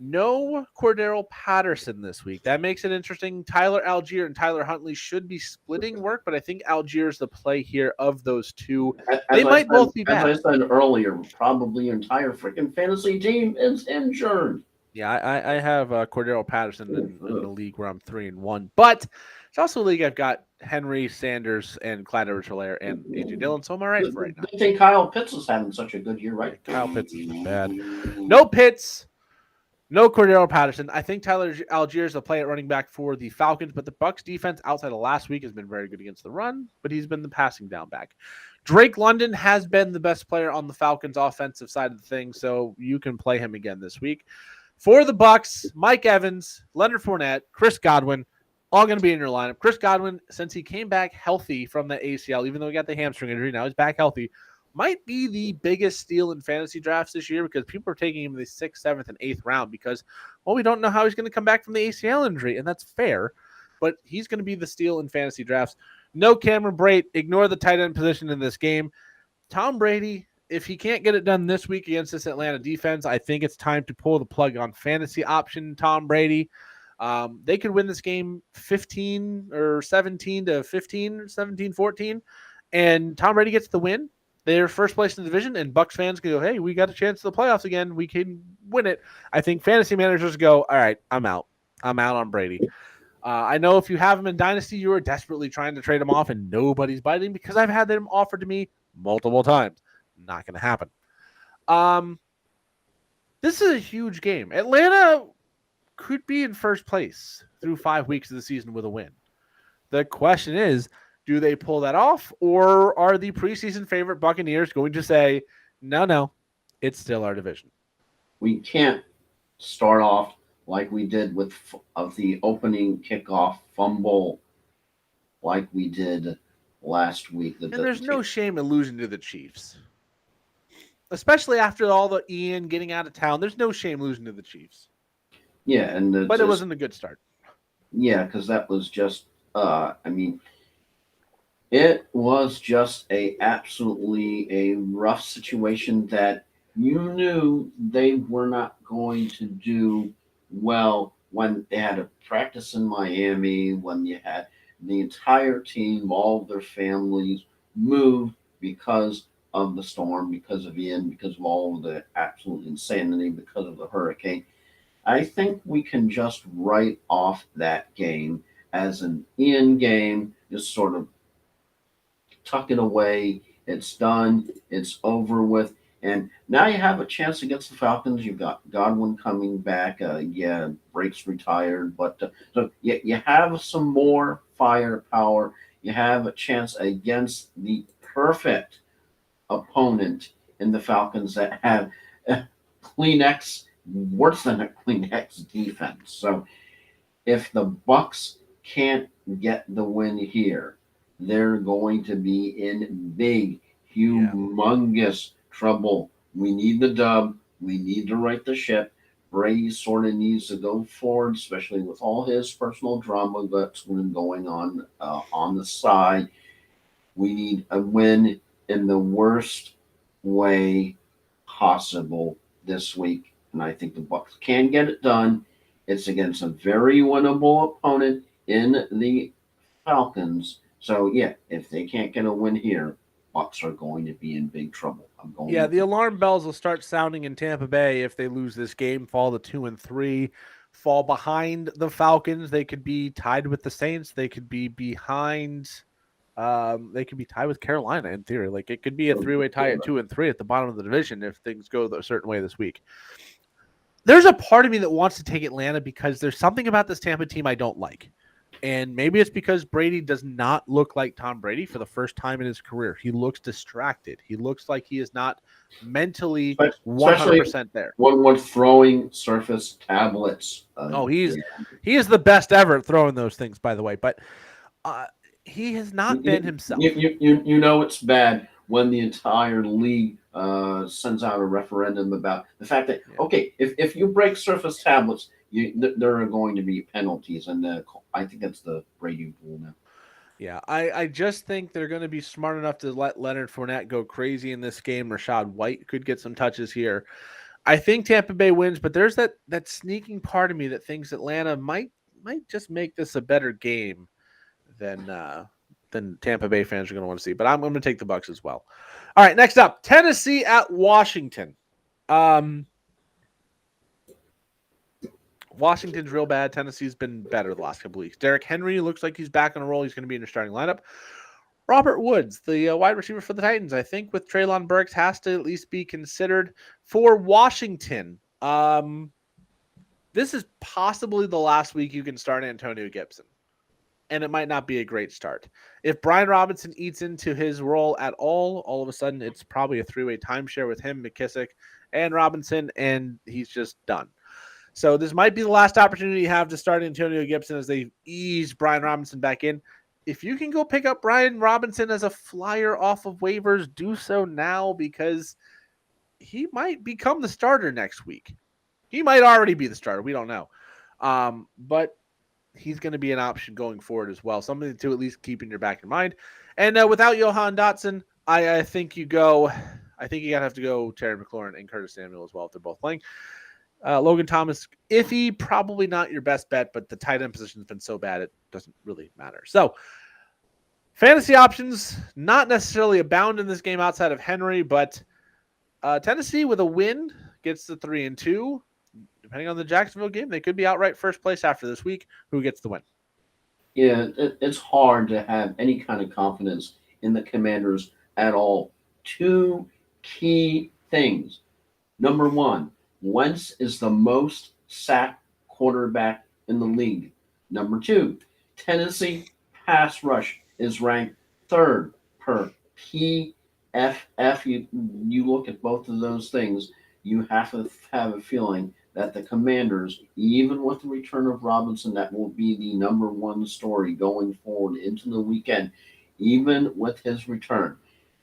No Cordero Patterson this week. That makes it interesting. Tyler Algier and Tyler Huntley should be splitting work, but I think Algier is the play here of those two. They might both be back. As I said earlier, probably your entire freaking fantasy team is injured. Yeah, I have Cordero Patterson in the league where I'm 3-1, but it's also a league I've got Henry, Sanders, and Clyde Edwards-Helaire and A.J. Dillon, so I'm all right for right now. I think Kyle Pitts is having such a good year, right? Kyle Pitts has been bad. No Pitts. No Cordero Patterson. I think Tyler Algier is the play at running back for the Falcons, but the Bucs defense outside of last week has been very good against the run, but he's been the passing down back. Drake London has been the best player on the Falcons offensive side of the thing, so you can play him again this week. For the Bucs, Mike Evans, Leonard Fournette, Chris Godwin, all going to be in your lineup. Chris Godwin, since he came back healthy from the ACL, even though he got the hamstring injury, now he's back healthy, might be the biggest steal in fantasy drafts this year, because people are taking him in the 6th, 7th, and 8th round because, well, we don't know how he's going to come back from the ACL injury, and that's fair, but he's going to be the steal in fantasy drafts. No Cameron Brate. Ignore the tight end position in this game. Tom Brady, if he can't get it done this week against this Atlanta defense, I think it's time to pull the plug on fantasy option Tom Brady. They could win this game 15 or 17 to 15, 17-14, and Tom Brady gets the win. They're first place in the division, and Bucs fans can go, hey, we got a chance to the playoffs again. We can win it. I think fantasy managers go, all right, I'm out. I'm out on Brady. I know if you have him in Dynasty, you are desperately trying to trade him off, and nobody's biting because I've had them offered to me multiple times. Not going to happen. This is a huge game. Atlanta could be in first place through 5 weeks of the season with a win. The question is, do they pull that off, or are the preseason favorite Buccaneers going to say, no, it's still our division? We can't start off like we did with the opening kickoff fumble like we did last week. And there's no shame in losing to the Chiefs, especially after all the Ian getting out of town. There's no shame losing to the Chiefs. Yeah, but it wasn't a good start. Yeah, because that was just, it was just absolutely a rough situation that you knew they were not going to do well when they had a practice in Miami, when you had the entire team, all of their families moved because of the storm, because of Ian, because of all of the absolute insanity, because of the hurricane. I think we can just write off that game as an Ian game, just sort of tuck it away. It's done. It's over with. And now you have a chance against the Falcons. You've got Godwin coming back. Brake's retired, but so you have some more firepower. You have a chance against the perfect opponent in the Falcons that have Kleenex, worse than a Kleenex defense. So if the Bucs can't get the win here, they're going to be in big, humongous trouble. We need the dub. We need to right the ship. Brady sort of needs to go forward, especially with all his personal drama that's been going on the side. We need a win in the worst way possible this week, and I think the Bucs can get it done. It's against a very winnable opponent in the Falcons. So yeah, if they can't get a win here, Bucs are going to be in big trouble. The alarm bells will start sounding in Tampa Bay if they lose this game, fall to 2-3, fall behind the Falcons. They could be tied with the Saints. They could be behind. They could be tied with Carolina in theory. Like it could be a three-way tie at 2-3 at the bottom of the division if things go a certain way this week. There's a part of me that wants to take Atlanta because there's something about this Tampa team I don't like. And maybe it's because Brady does not look like Tom Brady for the first time in his career. He looks distracted. He looks like he is not mentally 100% there. One throwing Surface tablets. He is the best ever at throwing those things, by the way. But he has not been himself. You know it's bad when the entire league sends out a referendum about the fact that if you break Surface tablets, there are going to be penalties, and I think that's the Brady rule now. Yeah, I just think they're going to be smart enough to let Leonard Fournette go crazy in this game. Rashad White could get some touches here. I think Tampa Bay wins, but there's that sneaking part of me that thinks Atlanta might just make this a better game than Tampa Bay fans are going to want to see. But I'm going to take the Bucs as well. All right, next up, Tennessee at Washington. Washington's real bad. Tennessee's been better the last couple weeks. Derrick Henry looks like he's back on a roll. He's going to be in your starting lineup. Robert Woods, the wide receiver for the Titans, I think with Treylon Burks has to at least be considered for Washington. This is possibly the last week you can start Antonio Gibson, and it might not be a great start. If Brian Robinson eats into his role at all of a sudden it's probably a three-way timeshare with him, McKissick, and Robinson, and he's just done. So this might be the last opportunity you have to start Antonio Gibson as they ease Brian Robinson back in. If you can go pick up Brian Robinson as a flyer off of waivers, do so now because he might become the starter next week. He might already be the starter. We don't know. But he's going to be an option going forward as well. Something to at least keep in your back of your mind. And without Johan Dotson, I think you got to have to go Terry McLaurin and Curtis Samuel as well if they're both playing. Logan Thomas, iffy, probably not your best bet, but the tight end position has been so bad it doesn't really matter. So, fantasy options not necessarily abound in this game outside of Henry, but Tennessee with a win gets the 3-2. Depending on the Jacksonville game, they could be outright first place after this week. Who gets the win? Yeah, it's hard to have any kind of confidence in the Commanders at all. Two key things. Number one, Wentz is the most sacked quarterback in the league. Number two, Tennessee pass rush is ranked third per PFF. You look at both of those things, you have to have a feeling that the Commanders, even with the return of Robinson, that will be the number one story going forward into the weekend. Even with his return,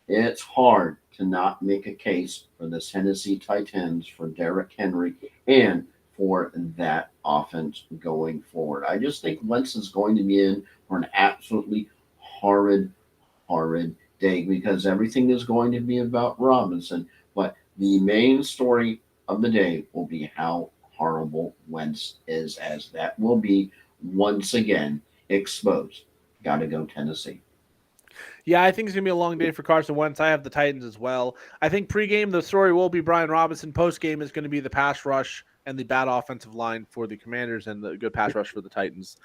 it's hard to not make a case for the Tennessee Titans, for Derrick Henry, and for that offense going forward. I just think Wentz is going to be in for an absolutely horrid, horrid day because everything is going to be about Robinson. But the main story of the day will be how horrible Wentz is, as that will be once again exposed. Got to go Tennessee. Yeah, I think it's going to be a long day for Carson Wentz. I have the Titans as well. I think pregame, the story will be Brian Robinson. Postgame is going to be the pass rush and the bad offensive line for the Commanders and the good pass rush for the Titans.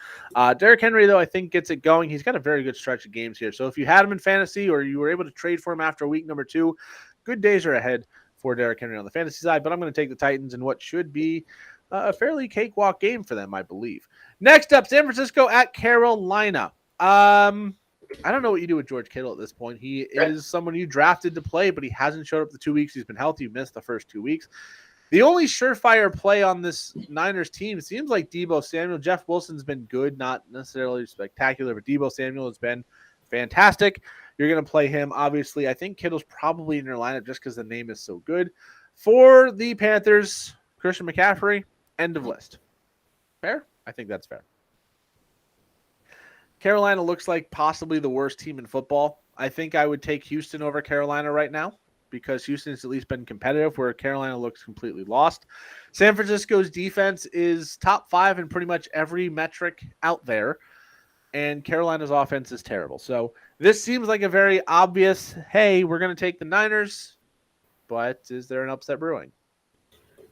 Derrick Henry, though, I think gets it going. He's got a very good stretch of games here. So if you had him in fantasy or you were able to trade for him after week number 2, good days are ahead for Derrick Henry on the fantasy side. But I'm going to take the Titans in what should be a fairly cakewalk game for them, I believe. Next up, San Francisco at Carolina. I don't know what you do with George Kittle at this point. He is someone you drafted to play, but he hasn't showed up the 2 weeks. He's been healthy. He missed the first 2 weeks. The only surefire play on this Niners team seems like Deebo Samuel. Jeff Wilson's been good, not necessarily spectacular, but Deebo Samuel has been fantastic. You're going to play him. Obviously, I think Kittle's probably in your lineup just because the name is so good. For the Panthers, Christian McCaffrey, end of list. Fair? I think that's fair. Carolina looks like possibly the worst team in football. I think I would take Houston over Carolina right now because Houston's at least been competitive where Carolina looks completely lost. San Francisco's defense is top 5 in pretty much every metric out there, and Carolina's offense is terrible. So this seems like a very obvious, hey, we're going to take the Niners, but is there an upset brewing?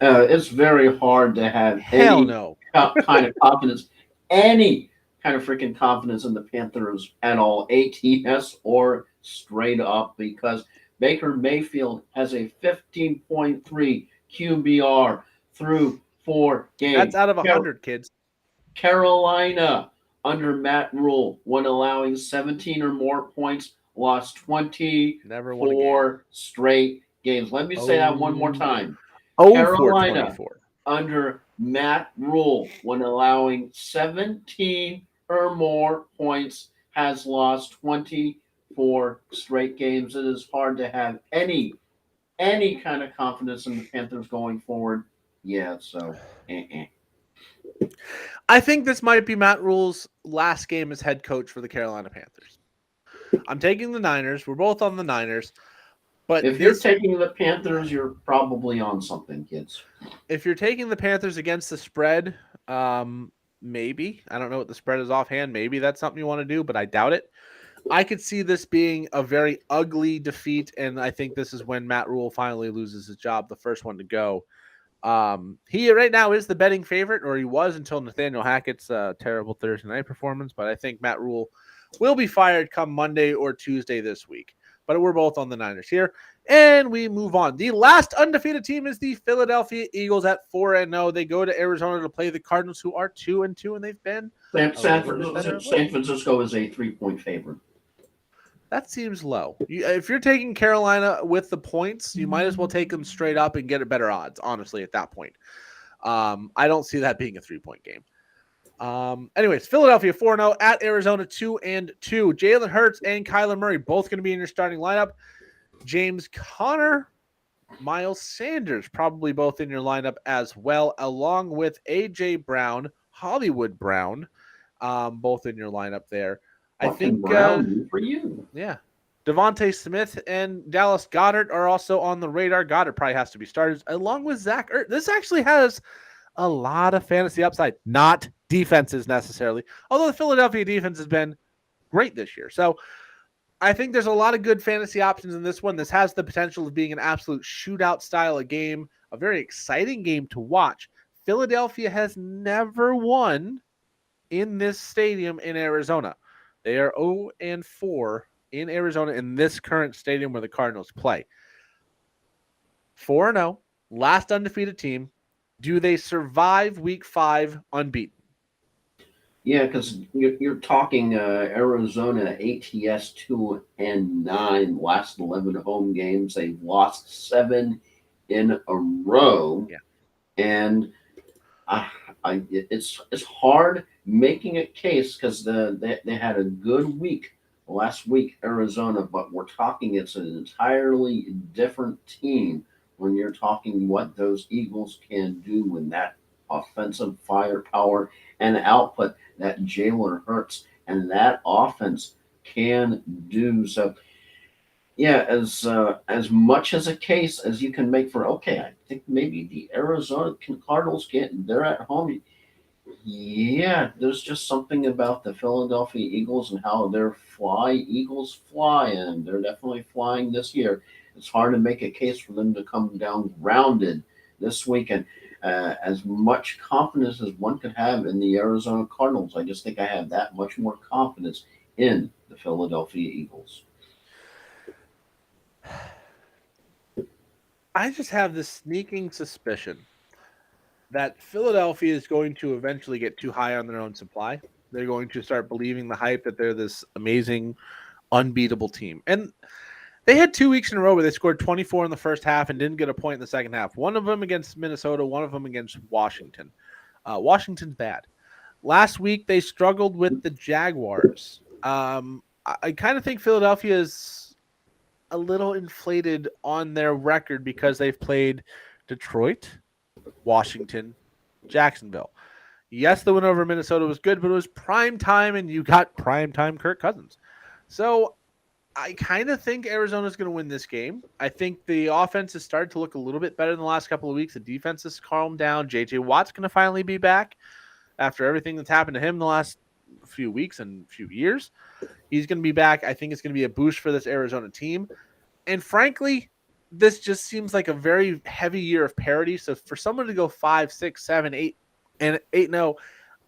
It's very hard to have Hell any no. kind of confidence, any kind of freaking confidence in the Panthers at all, ATS or straight up, because Baker Mayfield has a 15.3 QBR through 4 games. That's out of 100, kids. Carolina, under Matt Rule, when allowing 17 or more points, lost 24 straight games. Let me say that one more time. Carolina, under Matt Rule, when allowing 17 or more points, has lost 24 straight games. It is hard to have any kind of confidence in the Panthers going forward. Yeah, so I think this might be Matt Rule's last game as head coach for the Carolina Panthers. I'm taking the Niners. We're both on the Niners. But if you're taking the Panthers, you're probably on something, kids. If you're taking the Panthers against the spread, maybe. I don't know what the spread is offhand. Maybe that's something you want to do, but I doubt it. I could see this being a very ugly defeat, and I think this is when Matt Rule finally loses his job, the first one to go. He right now is the betting favorite, or he was until Nathaniel Hackett's terrible Thursday night performance, but I think Matt Rule will be fired come Monday or Tuesday this week. But we're both on the Niners here. And we move on. The last undefeated team is the Philadelphia Eagles at 4-0. They go to Arizona to play the Cardinals, who are 2-2, and they've been San Francisco is a 3-point favorite. That seems low. If you're taking Carolina with the points, you might as well take them straight up and get a better odds, honestly, at that point. I don't see that being a 3-point game. Anyways, Philadelphia 4-0 at Arizona 2-2. Jalen Hurts and Kyler Murray both going to be in your starting lineup. James Conner, Miles Sanders probably both in your lineup as well, along with A.J. Brown, Hollywood Brown, both in your lineup there. I think Brown for you. Yeah. Devontae Smith and Dallas Goddard are also on the radar. Goddard probably has to be started along with Zach Ertz. This actually has a lot of fantasy upside, not defenses necessarily, although the Philadelphia defense has been great this year. So I think there's a lot of good fantasy options in this one. This has the potential of being an absolute shootout style of game, a very exciting game to watch. Philadelphia has never won in this stadium in Arizona. They are 0-4 in Arizona in this current stadium where the Cardinals play. 4-0, last undefeated team. Do they survive week 5 unbeaten? Yeah, because you're talking Arizona ATS 2-9 last 11 home games. They've lost 7 in a row, Yeah. and it's hard making a case because they had a good week last week, Arizona, but we're talking it's an entirely different team when you're talking what those Eagles can do when that offensive firepower and output that Jalen Hurts and that offense can do. So yeah, as much as a case as you can make for okay, I think maybe the Arizona Cardinals can't. They're at home. Yeah, there's just something about the Philadelphia Eagles and how Eagles fly, and they're definitely flying this year. It's hard to make a case for them to come down grounded this weekend. As much confidence as one could have in the Arizona Cardinals, I just think I have that much more confidence in the Philadelphia Eagles. I just have this sneaking suspicion that Philadelphia is going to eventually get too high on their own supply. They're going to start believing the hype that they're this amazing, unbeatable team. And they had 2 weeks in a row where they scored 24 in the first half and didn't get a point in the second half. One of them against Minnesota, one of them against Washington. Washington's bad. Last week, they struggled with the Jaguars. I kind of think Philadelphia is a little inflated on their record because they've played Detroit, Washington, Jacksonville. Yes, the win over Minnesota was good, but it was prime time, and you got prime time Kirk Cousins. So I kind of think Arizona's going to win this game. I think the offense has started to look a little bit better in the last couple of weeks. The defense has calmed down. J.J. Watt's going to finally be back after everything that's happened to him the last few weeks and few years. He's going to be back. I think it's going to be a boost for this Arizona team. And frankly, this just seems like a very heavy year of parity. So for someone to go 5, 6, 7, 8, and 8-0,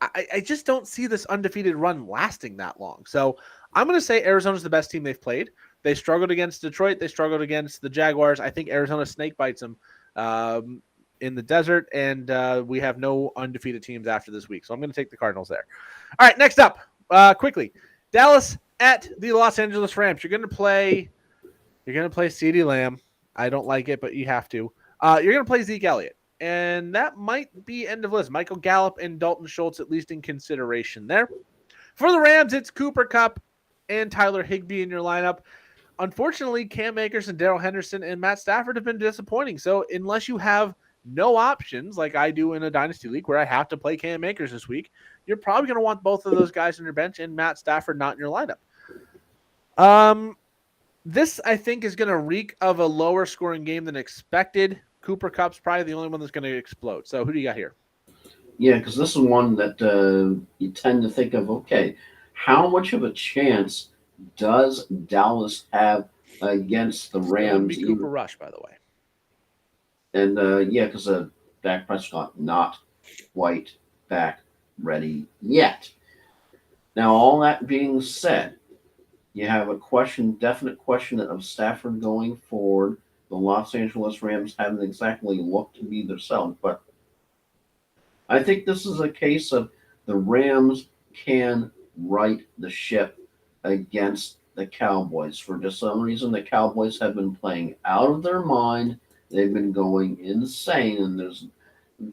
I just don't see this undefeated run lasting that long. So I'm going to say Arizona's the best team they've played. They struggled against Detroit. They struggled against the Jaguars. I think Arizona snake bites them in the desert, and we have no undefeated teams after this week. So I'm going to take the Cardinals there. All right, next up, quickly, Dallas at the Los Angeles Rams. You're going to play CeeDee Lamb. I don't like it, but you have to. You're going to play Zeke Elliott. And that might be end of list. Michael Gallup and Dalton Schultz, at least in consideration there. For the Rams, it's Cooper Kupp and Tyler Higbee in your lineup. Unfortunately, Cam Akers and Darrell Henderson and Matt Stafford have been disappointing. So unless you have no options, like I do in a Dynasty League where I have to play Cam Akers this week, you're probably going to want both of those guys on your bench and Matt Stafford not in your lineup. This, I think, is going to reek of a lower scoring game than expected. Cooper Kupp's probably the only one that's going to explode. So who do you got here? Yeah, because this is one that you tend to think of, okay, how much of a chance does Dallas have against the It would Rams? be Cooper Rush, by the way. And yeah, because Dak Prescott not quite back ready yet. Now, all that being said, you have a definite question of Stafford going forward. The Los Angeles Rams haven't exactly looked to be themselves, but I think this is a case of the Rams can right the ship against the Cowboys. For just some reason, the Cowboys have been playing out of their mind. They've been going insane, and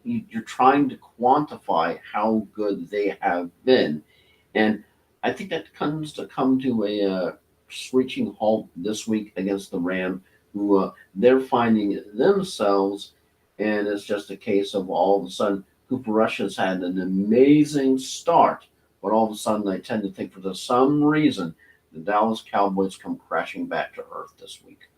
you're trying to quantify how good they have been, and I think that come to a screeching halt this week against the Rams, who they're finding themselves, and it's just a case of all of a sudden Cooper Rush has had an amazing start, but all of a sudden I tend to think for some reason the Dallas Cowboys come crashing back to earth this week.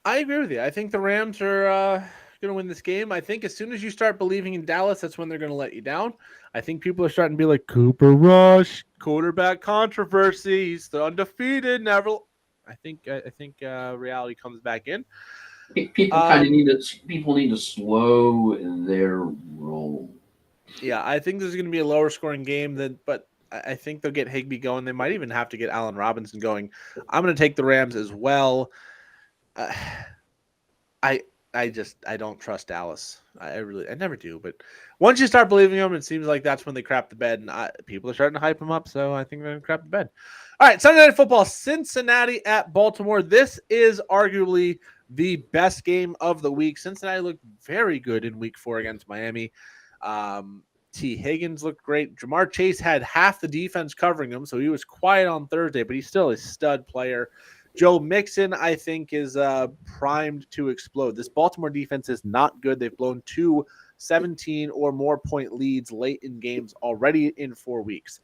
I agree with you. I think the Rams are going to win this game. I think as soon as you start believing in Dallas, that's when they're going to let you down. I think people are starting to be like, Cooper Rush, quarterback controversy. He's the undefeated. Never. I think reality comes back in. People kind of people need to slow their roll. Yeah, I think this is going to be a lower scoring game but I think they'll get Higbee going. They might even have to get Allen Robinson going. I'm going to take the Rams as well. I don't trust Dallas. I never do. But once you start believing them, it seems like that's when they crap the bed, and people are starting to hype them up. So I think they're going to crap the bed. All right, Sunday Night Football, Cincinnati at Baltimore. This is arguably the best game of the week. Cincinnati looked very good in Week 4 against Miami. T. Higgins looked great. Jamar Chase had half the defense covering him, so he was quiet on Thursday, but he's still a stud player. Joe Mixon, I think, is primed to explode. This Baltimore defense is not good. They've blown 2 17 or more point leads late in games already in 4 weeks.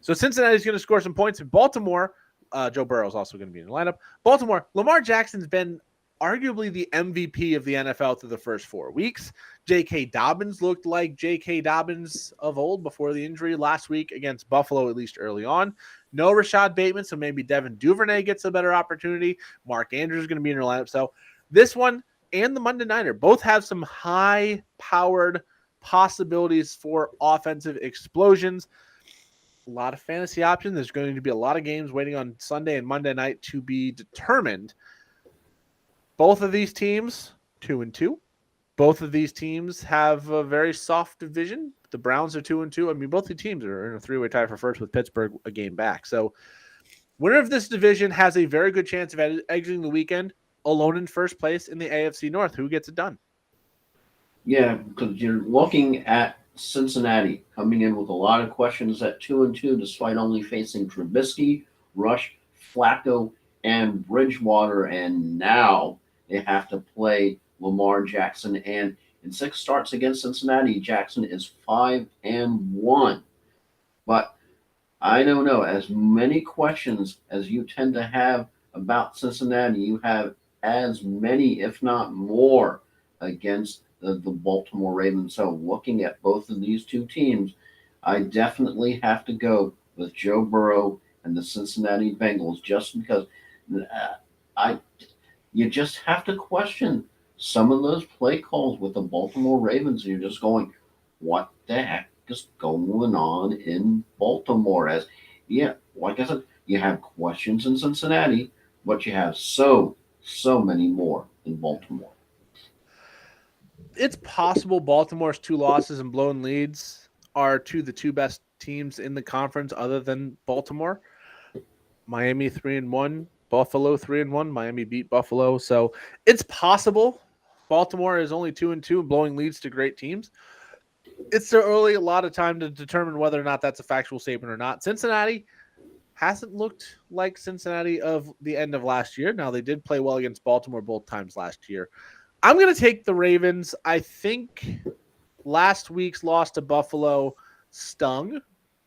So Cincinnati is going to score some points. In Baltimore, Joe Burrow is also going to be in the lineup. Baltimore, Lamar Jackson's been arguably the MVP of the NFL through the first 4 weeks. J.K. Dobbins looked like J.K. Dobbins of old before the injury last week against Buffalo, at least early on. No Rashad Bateman, so maybe Devin Duvernay gets a better opportunity. Mark Andrews is going to be in your lineup. So this one and the Monday Nighter both have some high-powered possibilities for offensive explosions. A lot of fantasy options. There's going to be a lot of games waiting on Sunday and Monday night to be determined. Both of these teams, 2-2. Both of these teams have a very soft division. The Browns are 2-2. I mean, both the teams are in a 3-way tie for first with Pittsburgh a game back. So winner of this division has a very good chance of exiting the weekend alone in first place in the AFC North. Who gets it done? Yeah, because you're looking at Cincinnati coming in with a lot of questions at 2-2, despite only facing Trubisky, Rush, Flacco, and Bridgewater, and now they have to play Lamar Jackson. And in 6 starts against Cincinnati, Jackson is 5-1. But I don't know. As many questions as you tend to have about Cincinnati, you have as many, if not more, against the Baltimore Ravens. So looking at both of these two teams, I definitely have to go with Joe Burrow and the Cincinnati Bengals just because you just have to question some of those play calls with the Baltimore Ravens. And you're just going, what the heck is going on in Baltimore? As like I said, you have questions in Cincinnati, but you have so many more in Baltimore. It's possible Baltimore's 2 losses and blown leads are to the 2 best teams in the conference other than Baltimore. Miami 3-1, Buffalo 3-1. Miami beat Buffalo. So it's possible Baltimore is only 2-2 and blowing leads to great teams. It's too early, a lot of time to determine whether or not that's a factual statement or not. Cincinnati hasn't looked like Cincinnati of the end of last year. Now, they did play well against Baltimore both times last year. I'm going to take the Ravens. I think last week's loss to Buffalo stung,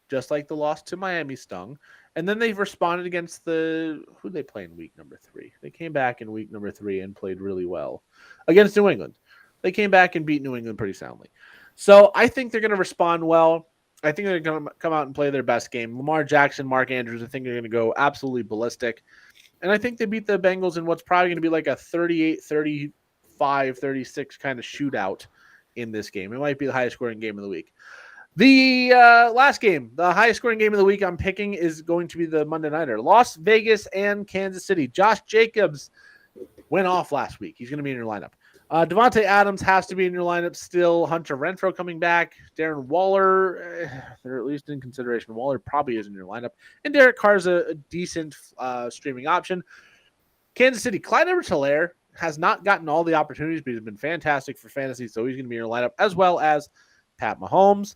just like the loss to Miami stung. And then they've responded against who they play in week number 3. They came back in week number 3 and played really well against New England. They came back and beat New England pretty soundly. So I think they're going to respond well. I think they're going to come out and play their best game. Lamar Jackson, Mark Andrews, I think they're going to go absolutely ballistic. And I think they beat the Bengals in what's probably going to be like a 38-35, 36 kind of shootout in this game. It might be the highest scoring game of the week. The last game, the highest scoring game of the week I'm picking is going to be the Monday Nighter. Las Vegas and Kansas City. Josh Jacobs went off last week. He's going to be in your lineup. Devontae Adams has to be in your lineup still. Hunter Renfrow coming back. Darren Waller, they're at least in consideration. Waller probably is in your lineup. And Derek Carr's a decent streaming option. Kansas City, Clyde Edwards-Helaire has not gotten all the opportunities, but he's been fantastic for fantasy, so he's going to be in your lineup, as well as Pat Mahomes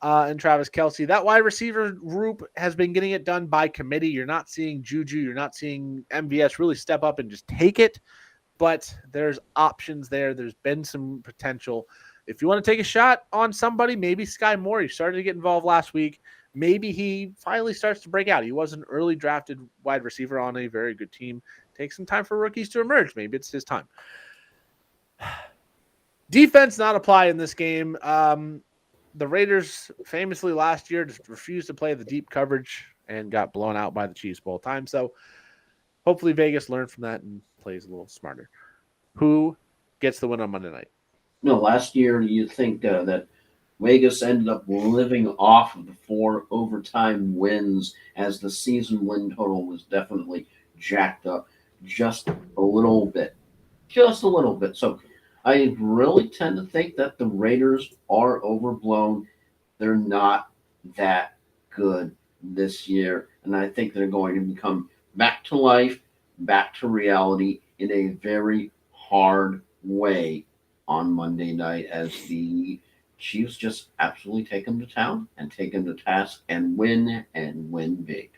and Travis Kelce. That wide receiver group has been getting it done by committee. You're not seeing Juju. You're not seeing MVS really step up and just take it. But there's options there. There's been some potential. If you want to take a shot on somebody, maybe Sky Moore. He started to get involved last week. maybe he finally starts to break out. He was an early drafted wide receiver on a very good team. Takes some time for rookies to emerge. Maybe it's his time. Defense not apply in this game. The Raiders famously last year just refused to play the deep coverage and got blown out by the Chiefs both times. So hopefully Vegas learned from that and plays a little smarter. Who gets the win on Monday night? No, last year you think that Vegas ended up living off of the 4 overtime wins as the season win total was definitely jacked up just a little bit. Just a little bit. So I really tend to think that the Raiders are overblown. They're not that good this year. And I think they're going to become back to life, back to reality in a very hard way on Monday night as the Chiefs just absolutely take them to town and take them to task and win big.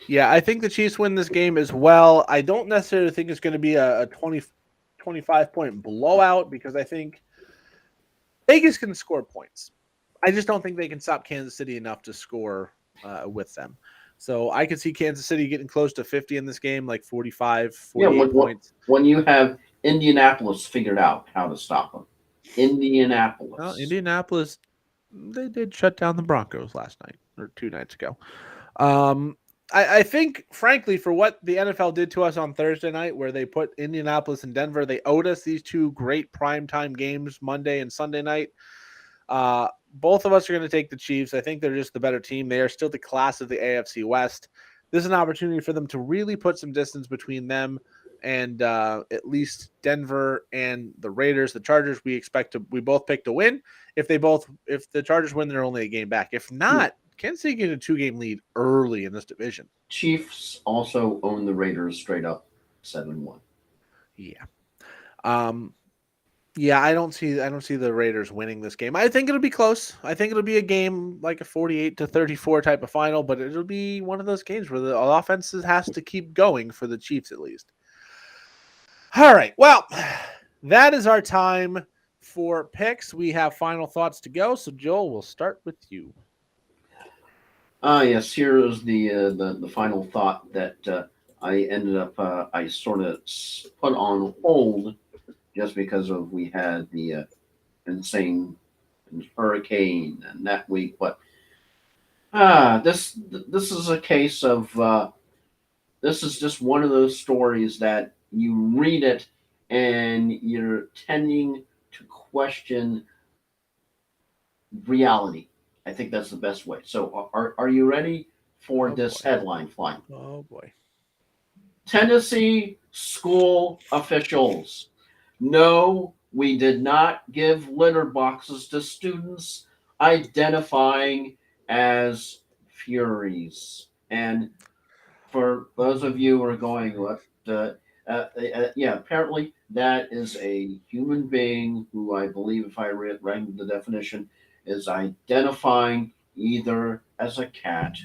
Yeah, I think the Chiefs win this game as well. I don't necessarily think it's going to be a 25-point blowout because I think Vegas can score points. I just don't think they can stop Kansas City enough to score with them. So I could see Kansas City getting close to 50 in this game, like 45, 48 points. When you have Indianapolis figured out how to stop them. Indianapolis. Well, Indianapolis, they did shut down the Broncos last night or 2 nights ago. I think, frankly, for what the NFL did to us on Thursday night, where they put Indianapolis and Denver, they owed us these 2 great primetime games, Monday and Sunday night. Both of us are going to take the Chiefs. I think they're just the better team. They are still the class of the AFC West. This is an opportunity for them to really put some distance between them and at least Denver and the Raiders. The Chargers, we both pick to win. If the Chargers win, they're only a game back. If not, Kansas City get a 2-game lead early in this division. Chiefs also own the Raiders straight up 7-1. Yeah. Yeah, I don't see the Raiders winning this game. I think it'll be close. I think it'll be a game like a 48-34 type of final, but it'll be one of those games where the offense has to keep going for the Chiefs at least. All right. Well, that is our time for picks. We have final thoughts to go. So Joel, we'll start with you. Yes, here is the final thought that I ended up I sort of put on hold just because of we had the insane hurricane and that week. But this is a case of this is just one of those stories that you read it and you're tending to question reality. I think that's the best way. So, are you ready for this headline, Flying? Oh boy! Tennessee school officials. No, we did not give litter boxes to students identifying as Furies. And for those of you who are going, what? Yeah, apparently that is a human being who I believe, if I read the definition, is identifying either as a cat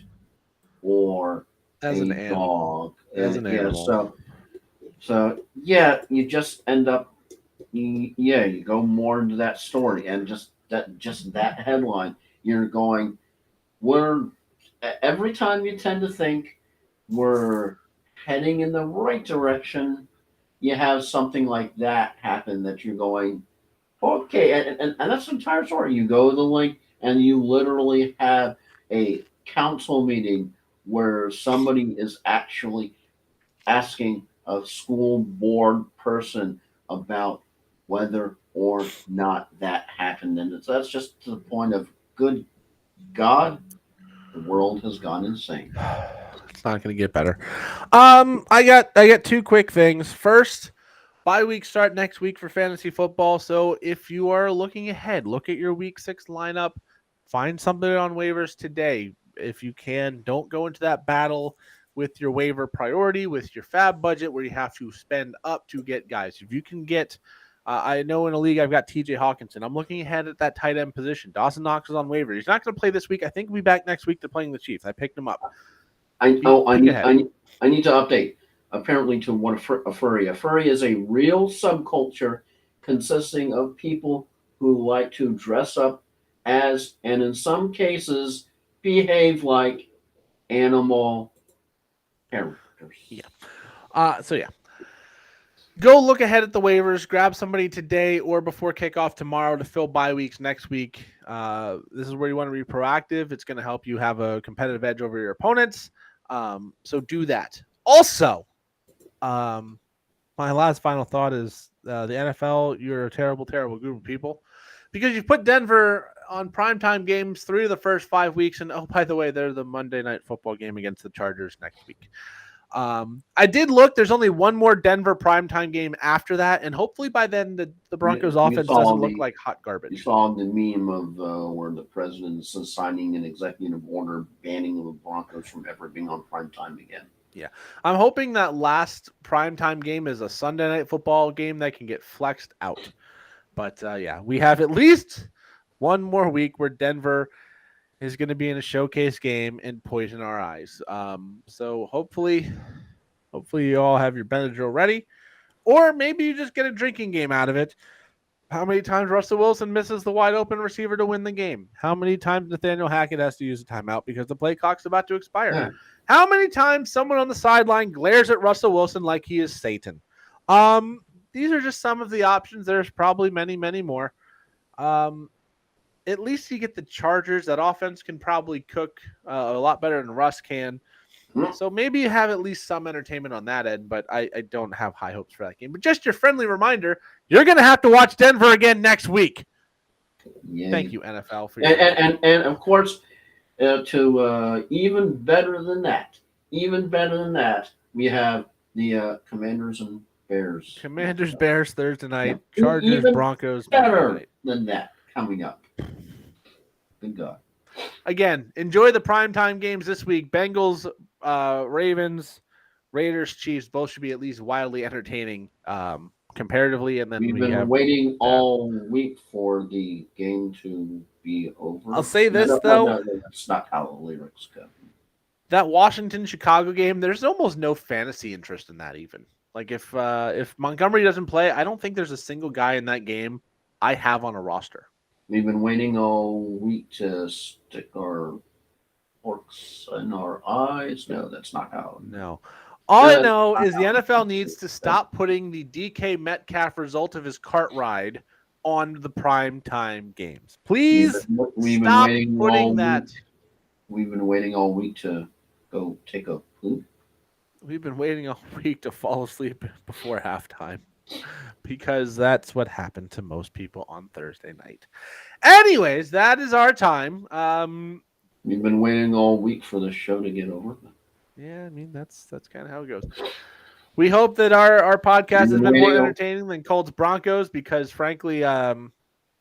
or As an dog. As an animal. So yeah, you just end up, you go more into that story and just that headline. You're going, we're every time you tend to think we're heading in the right direction, you have something like that happen that you're going, okay, and that's the entire story. You go to the link and you literally have a council meeting where somebody is actually asking a school board person about whether or not that happened. And that's just to the point of, good God, the world has gone insane. It's not going to get better. I got 2 quick things. First, bye week start next week for fantasy football. So if you are looking ahead, look at your week 6 lineup. Find something on waivers today. If you can, don't go into that battle with your waiver priority, with your fab budget where you have to spend up to get guys. If you can get, I know in a league I've got TJ Hawkinson. I'm looking ahead at that tight end position. Dawson Knox is on waiver. He's not going to play this week. I think he'll be back next week to playing the Chiefs. I picked him up. I need to update. Apparently, to what a furry. A furry is a real subculture consisting of people who like to dress up as, and in some cases, behave like animal characters. Yeah. So yeah. Go look ahead at the waivers. Grab somebody today or before kickoff tomorrow to fill bye weeks next week. This is where you want to be proactive. It's going to help you have a competitive edge over your opponents. So do that. Also, my last final thought is the NFL. You're a terrible, terrible group of people because you've put Denver on primetime games 3 of the first 5 weeks, and oh, by the way, they're the Monday Night Football game against the Chargers next week. I did look. There's only one more Denver primetime game after that, and hopefully by then the Broncos' offense doesn't look like hot You garbage. saw the meme of where the president is signing an executive order banning the Broncos from ever being on primetime again. I'm hoping that last primetime game is a Sunday Night Football game that can get flexed out. But yeah, we have at least one more week where Denver is going to be in a showcase game and poison our eyes. So hopefully you all have your Benadryl ready, or maybe you just get a drinking game out of it. How many times Russell Wilson misses the wide open receiver to win the game? How many times Nathaniel Hackett has to use a timeout because the play clock's about to expire? Yeah. How many times someone on the sideline glares at Russell Wilson like he is Satan? These are just some of the options. There's probably many, many more. At least you get the Chargers. That offense can probably cook a lot better than Russ can. So maybe you have at least some entertainment on that end, but I don't have high hopes for that game. But just your friendly reminder, you're going to have to watch Denver again next week. Yeah. Thank you, NFL, for your And of course, to even better than that, we have the Commanders and Bears. Commanders, Bears Thursday night, Yeah. Chargers, Even Broncos Monday Better night. than that coming up. Good God. Again, enjoy the primetime games this week. Bengals, Ravens, Raiders, Chiefs, both should be at least wildly entertaining comparatively. And then We've been waiting all week for the game to be over. I'll say this, though. No, that's not how the lyrics go. That Washington-Chicago game, there's almost no fantasy interest in that even. Like if Montgomery doesn't play, I don't think there's a single guy in that game I have on a roster. We've been waiting all week to stick our forks in our eyes. No, that's not how. No. All I know is the NFL needs to stop putting the DK Metcalf result of his cart ride on the prime time games. Please We've been stop waiting putting all that. week. We've been waiting all week to go take a poop. We've been waiting all week to fall asleep before halftime because that's what happened to most people on Thursday night. Anyways, that is our time. We've been waiting all week for the show to get over. Yeah, I mean that's kind of how it goes. We hope that our podcast has been more entertaining than Colts Broncos because frankly,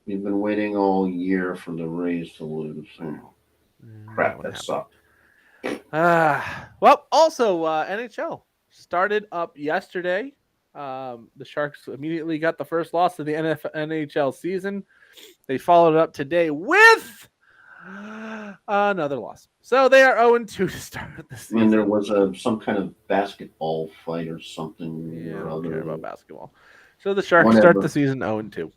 we've been waiting all year for the Rays to lose. Crap, that sucked. Well, also NHL started up yesterday. The Sharks immediately got the first loss of the NHL season. They followed it up today with another loss. So they are 0-2 to start the season. And there was some kind of basketball fight or something. Yeah, or I don't other. care about basketball. So the Sharks start the season 0-2.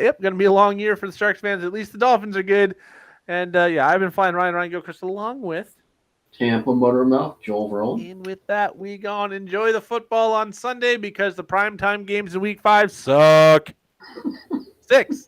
Yep, going to be a long year for the Sharks fans. At least the Dolphins are good. And yeah, I've been flying Ryan Gilchrist along with Tampa Buttermouth, Joel Verlin. And with that, we go and enjoy the football on Sunday because the primetime games in Week 5 suck. 6.